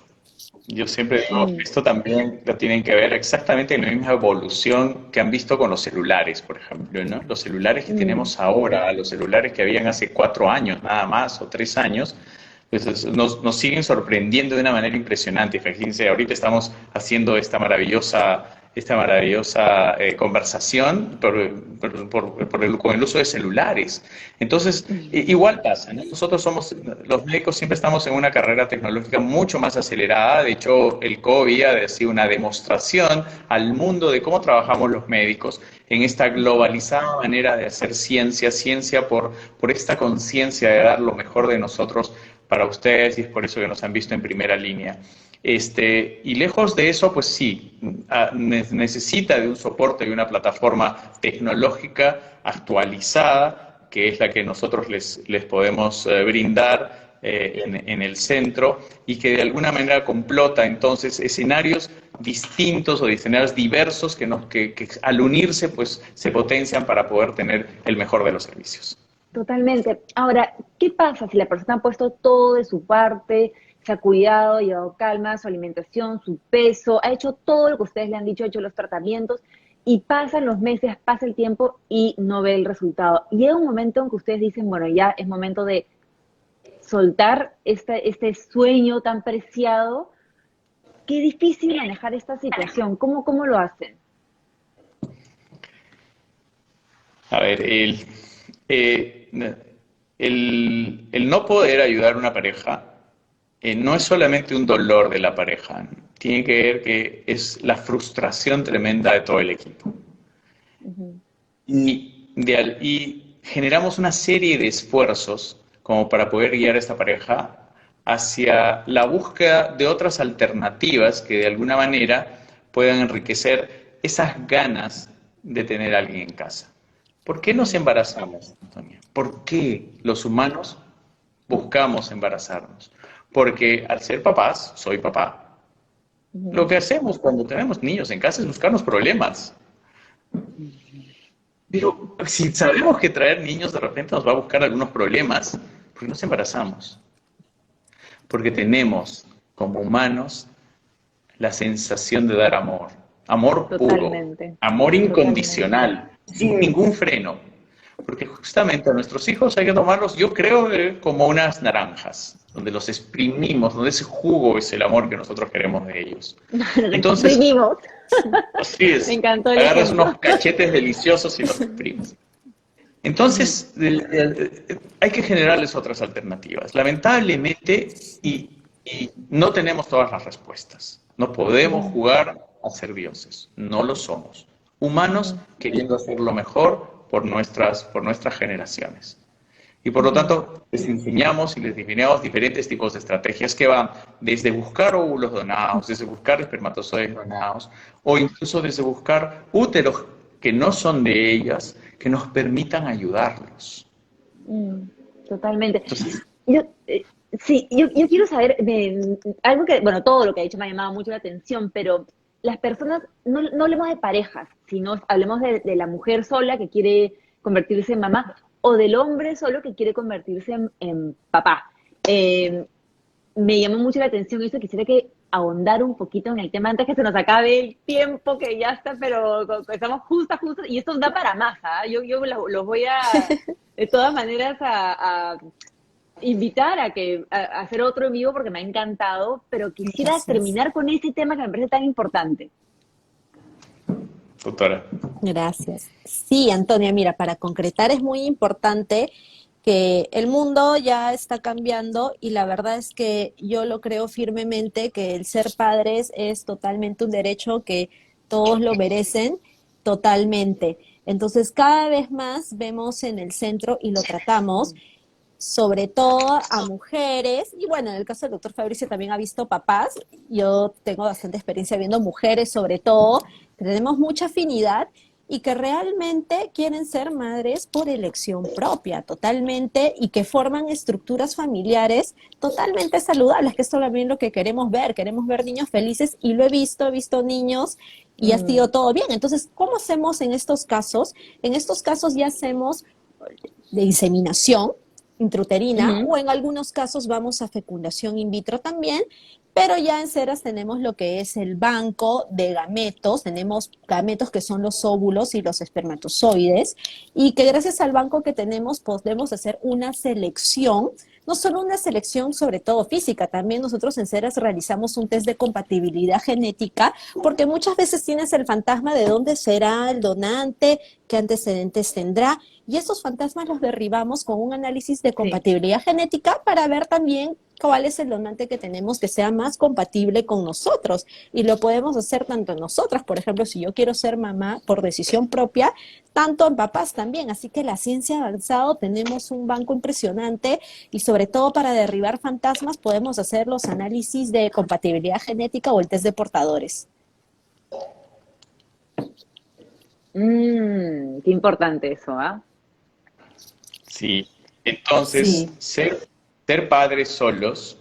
Yo siempre digo, esto también lo tienen que ver exactamente en la misma evolución que han visto con los celulares, por ejemplo, ¿no? Los celulares que tenemos ahora, los celulares que habían hace 4 años nada más, o 3 años, pues nos siguen sorprendiendo de una manera impresionante. Fíjense, ahorita estamos haciendo esta maravillosa conversación con el uso de celulares. Entonces, igual pasa, ¿no? Nosotros los médicos siempre estamos en una carrera tecnológica mucho más acelerada. De hecho, el COVID ha sido una demostración al mundo de cómo trabajamos los médicos en esta globalizada manera de hacer ciencia por esta conciencia de dar lo mejor de nosotros para ustedes, y es por eso que nos han visto en primera línea. Y lejos de eso, pues sí, necesita de un soporte y una plataforma tecnológica actualizada, que es la que nosotros les podemos brindar en el centro, y que de alguna manera complota entonces escenarios distintos o escenarios diversos que al unirse pues se potencian para poder tener el mejor de los servicios. Totalmente. Ahora, ¿qué pasa si la persona ha puesto todo de su parte, se ha cuidado, ha llevado calma, su alimentación, su peso, ha hecho todo lo que ustedes le han dicho, ha hecho los tratamientos, y pasan los meses, pasa el tiempo y no ve el resultado? Y llega un momento en que ustedes dicen, bueno, ya es momento de soltar este sueño tan preciado. Qué difícil manejar esta situación. ¿Cómo lo hacen? A ver, el no poder ayudar a una pareja no es solamente un dolor de la pareja, tiene que ver que es la frustración tremenda de todo el equipo. Y generamos una serie de esfuerzos como para poder guiar a esta pareja hacia la búsqueda de otras alternativas que de alguna manera puedan enriquecer esas ganas de tener a alguien en casa. ¿Por qué nos embarazamos, Antonia? ¿Por qué los humanos buscamos embarazarnos? Porque al ser papás, soy papá, lo que hacemos cuando tenemos niños en casa es buscarnos problemas. Pero si sabemos que traer niños de repente nos va a buscar algunos problemas, ¿por qué nos embarazamos? Porque tenemos como humanos la sensación de dar amor. Amor puro, amor incondicional, sin ningún freno. Porque justamente a nuestros hijos hay que tomarlos, yo creo, como unas naranjas, donde los exprimimos, donde ese jugo es el amor que nosotros queremos de ellos. Entonces, así es, me encantó el agarras ejemplo. unos cachetes deliciosos y los exprimes. Entonces, hay que generarles otras alternativas. Lamentablemente, y no tenemos todas las respuestas. No podemos jugar a ser dioses, no lo somos. Humanos queriendo hacer lo mejor por nuestras generaciones. Y por lo tanto, les enseñamos y les definimos diferentes tipos de estrategias que van desde buscar óvulos donados, desde buscar espermatozoides donados, o incluso desde buscar úteros que no son de ellas, que nos permitan ayudarlos. Totalmente. Entonces, Yo, sí, yo quiero saber, algo que, bueno, todo lo que ha dicho me ha llamado mucho la atención, pero las personas, no hablemos de parejas, sino hablemos de la mujer sola que quiere convertirse en mamá, o del hombre solo que quiere convertirse en papá. Me llamó mucho la atención eso, quisiera que ahondar un poquito en el tema antes que se nos acabe el tiempo, que ya está, pero estamos justo, y esto da para más, ¿ah? Yo los voy de todas maneras, a invitar a hacer otro en vivo porque me ha encantado, pero quisiera Gracias. terminar con este tema que me parece tan importante. doctora. Gracias. Sí, Antonia, mira, para concretar es muy importante que el mundo ya está cambiando y la verdad es que yo lo creo firmemente que el ser padres es totalmente un derecho que todos lo merecen totalmente. Entonces, cada vez más vemos en el centro y lo tratamos sobre todo a mujeres, y bueno, en el caso del doctor Fabricio también ha visto papás, yo tengo bastante experiencia viendo mujeres sobre todo, que tenemos mucha afinidad y que realmente quieren ser madres por elección propia, totalmente, y que forman estructuras familiares totalmente saludables, que es también lo que queremos ver niños felices, y lo he visto niños y ha sido todo bien. Entonces, ¿cómo hacemos en estos casos? En estos casos ya hacemos de inseminación intrauterina, o en algunos casos vamos a fecundación in vitro también, pero ya en Ceras tenemos lo que es el banco de gametos, tenemos gametos que son los óvulos y los espermatozoides, y que gracias al banco que tenemos podemos hacer una selección, no solo una selección sobre todo física, también nosotros en Ceras realizamos un test de compatibilidad genética, porque muchas veces tienes el fantasma de dónde será el donante, qué antecedentes tendrá, y esos fantasmas los derribamos con un análisis de compatibilidad genética para ver también cuál es el donante que tenemos que sea más compatible con nosotros. Y lo podemos hacer tanto en nosotras, por ejemplo, si yo quiero ser mamá por decisión propia, tanto en papás también. Así que la ciencia ha avanzado, tenemos un banco impresionante y sobre todo para derribar fantasmas podemos hacer los análisis de compatibilidad genética o el test de portadores. Qué importante eso, ¿ah? Sí, entonces ser padres solos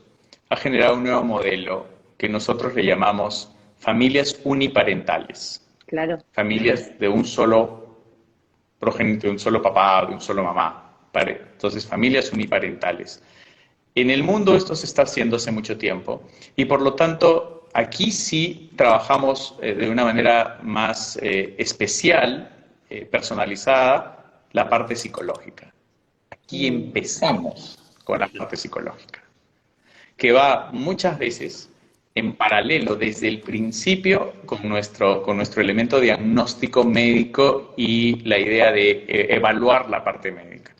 ha generado un nuevo modelo que nosotros le llamamos familias uniparentales. Claro. Familias de un solo progenitor, de un solo papá, de un solo mamá. Entonces, familias uniparentales. En el mundo esto se está haciendo hace mucho tiempo y por lo tanto aquí sí trabajamos de una manera más especial, personalizada, la parte psicológica. Aquí empezamos con la parte psicológica, que va muchas veces en paralelo desde el principio con nuestro elemento diagnóstico médico y la idea de evaluar la parte médica.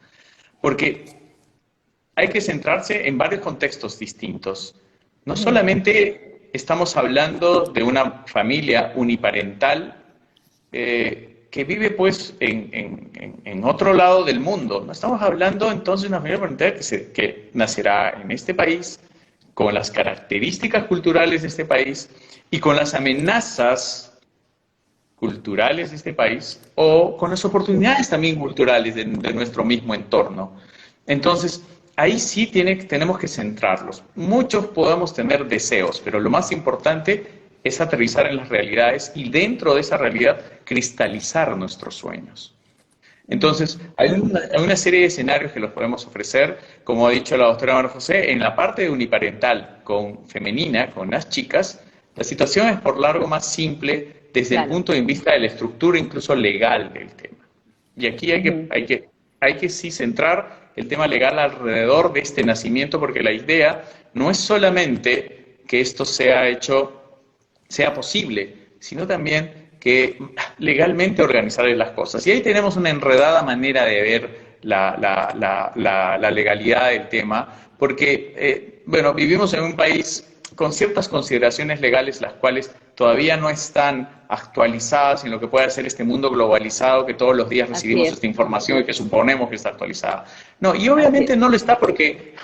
Porque hay que centrarse en varios contextos distintos. No solamente estamos hablando de una familia uniparental que vive pues en otro lado del mundo. No estamos hablando entonces de una familia uniparental que nacerá en este país, con las características culturales de este país y con las amenazas culturales de este país o con las oportunidades también culturales de nuestro mismo entorno. Entonces, ahí sí tenemos que centrarlos. Muchos podemos tener deseos, pero lo más importante es aterrizar en las realidades y dentro de esa realidad cristalizar nuestros sueños. Entonces, hay una serie de escenarios que los podemos ofrecer, como ha dicho la doctora María José, en la parte de uniparental femenina, con las chicas, la situación es por largo más simple desde el punto de vista de la estructura incluso legal del tema. Y aquí hay que sí centrar el tema legal alrededor de este nacimiento, porque la idea no es solamente que esto sea posible, sino también que legalmente organizar las cosas. Y ahí tenemos una enredada manera de ver la legalidad del tema, porque, vivimos en un país con ciertas consideraciones legales, las cuales todavía no están actualizadas en lo que puede hacer este mundo globalizado que todos los días recibimos esta información y que suponemos que está actualizada. No, y obviamente no lo está porque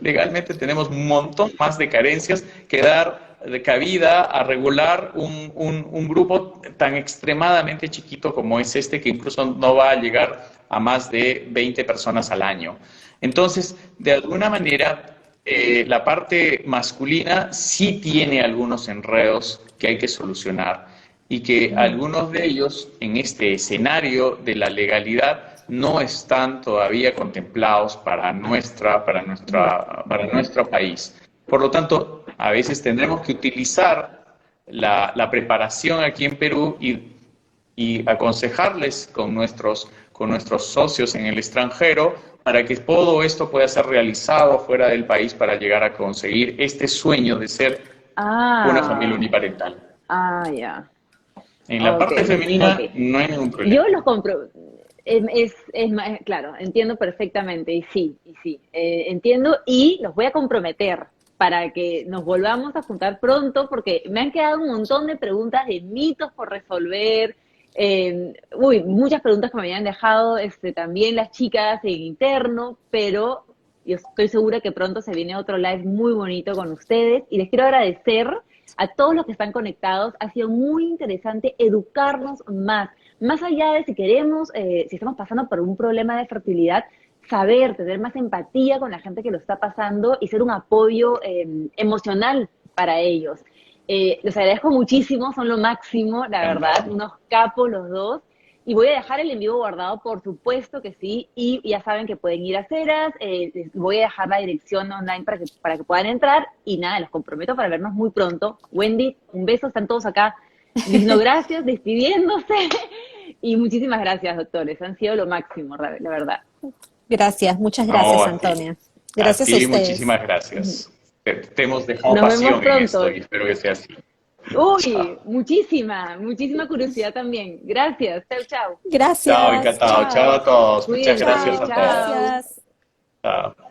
legalmente tenemos un montón más de carencias que dar de cabida a regular un grupo tan extremadamente chiquito como es este, que incluso no va a llegar a más de 20 personas al año. Entonces, de alguna manera, la parte masculina sí tiene algunos enredos que hay que solucionar y que algunos de ellos en este escenario de la legalidad no están todavía contemplados para nuestro país. Por lo tanto, a veces tendremos que utilizar la preparación aquí en Perú y aconsejarles con nuestros socios en el extranjero para que todo esto pueda ser realizado fuera del país para llegar a conseguir este sueño de ser una familia uniparental. Ya. En la parte femenina no hay ningún problema. Yo los compro. Claro, entiendo perfectamente, y sí, entiendo, y los voy a comprometer para que nos volvamos a juntar pronto, porque me han quedado un montón de preguntas, de mitos por resolver, muchas preguntas que me habían dejado también las chicas en interno, pero yo estoy segura que pronto se viene otro live muy bonito con ustedes, y les quiero agradecer a todos los que están conectados. Ha sido muy interesante educarnos más allá de si queremos, si estamos pasando por un problema de fertilidad, saber, tener más empatía con la gente que lo está pasando y ser un apoyo emocional para ellos. Los agradezco muchísimo, son lo máximo, la verdad, unos capos los dos. Y voy a dejar el en vivo guardado, por supuesto que sí, y ya saben que pueden ir a Ceras, les voy a dejar la dirección online para que puedan entrar, y nada, los comprometo para vernos muy pronto. Wendy, un beso, están todos acá diciendo gracias, despidiéndose, y muchísimas gracias, doctores, han sido lo máximo, la verdad. Gracias, muchas gracias, Antonia. Gracias a ustedes. Muchísimas gracias. Te hemos dejado Nos pasión vemos pronto. en esto y espero que sea así. Uy, muchísima curiosidad también. Gracias, chao. Gracias. Chao, encantado. Chao a todos. Muchas Cuídense, gracias a chao. todos. Gracias. Chao.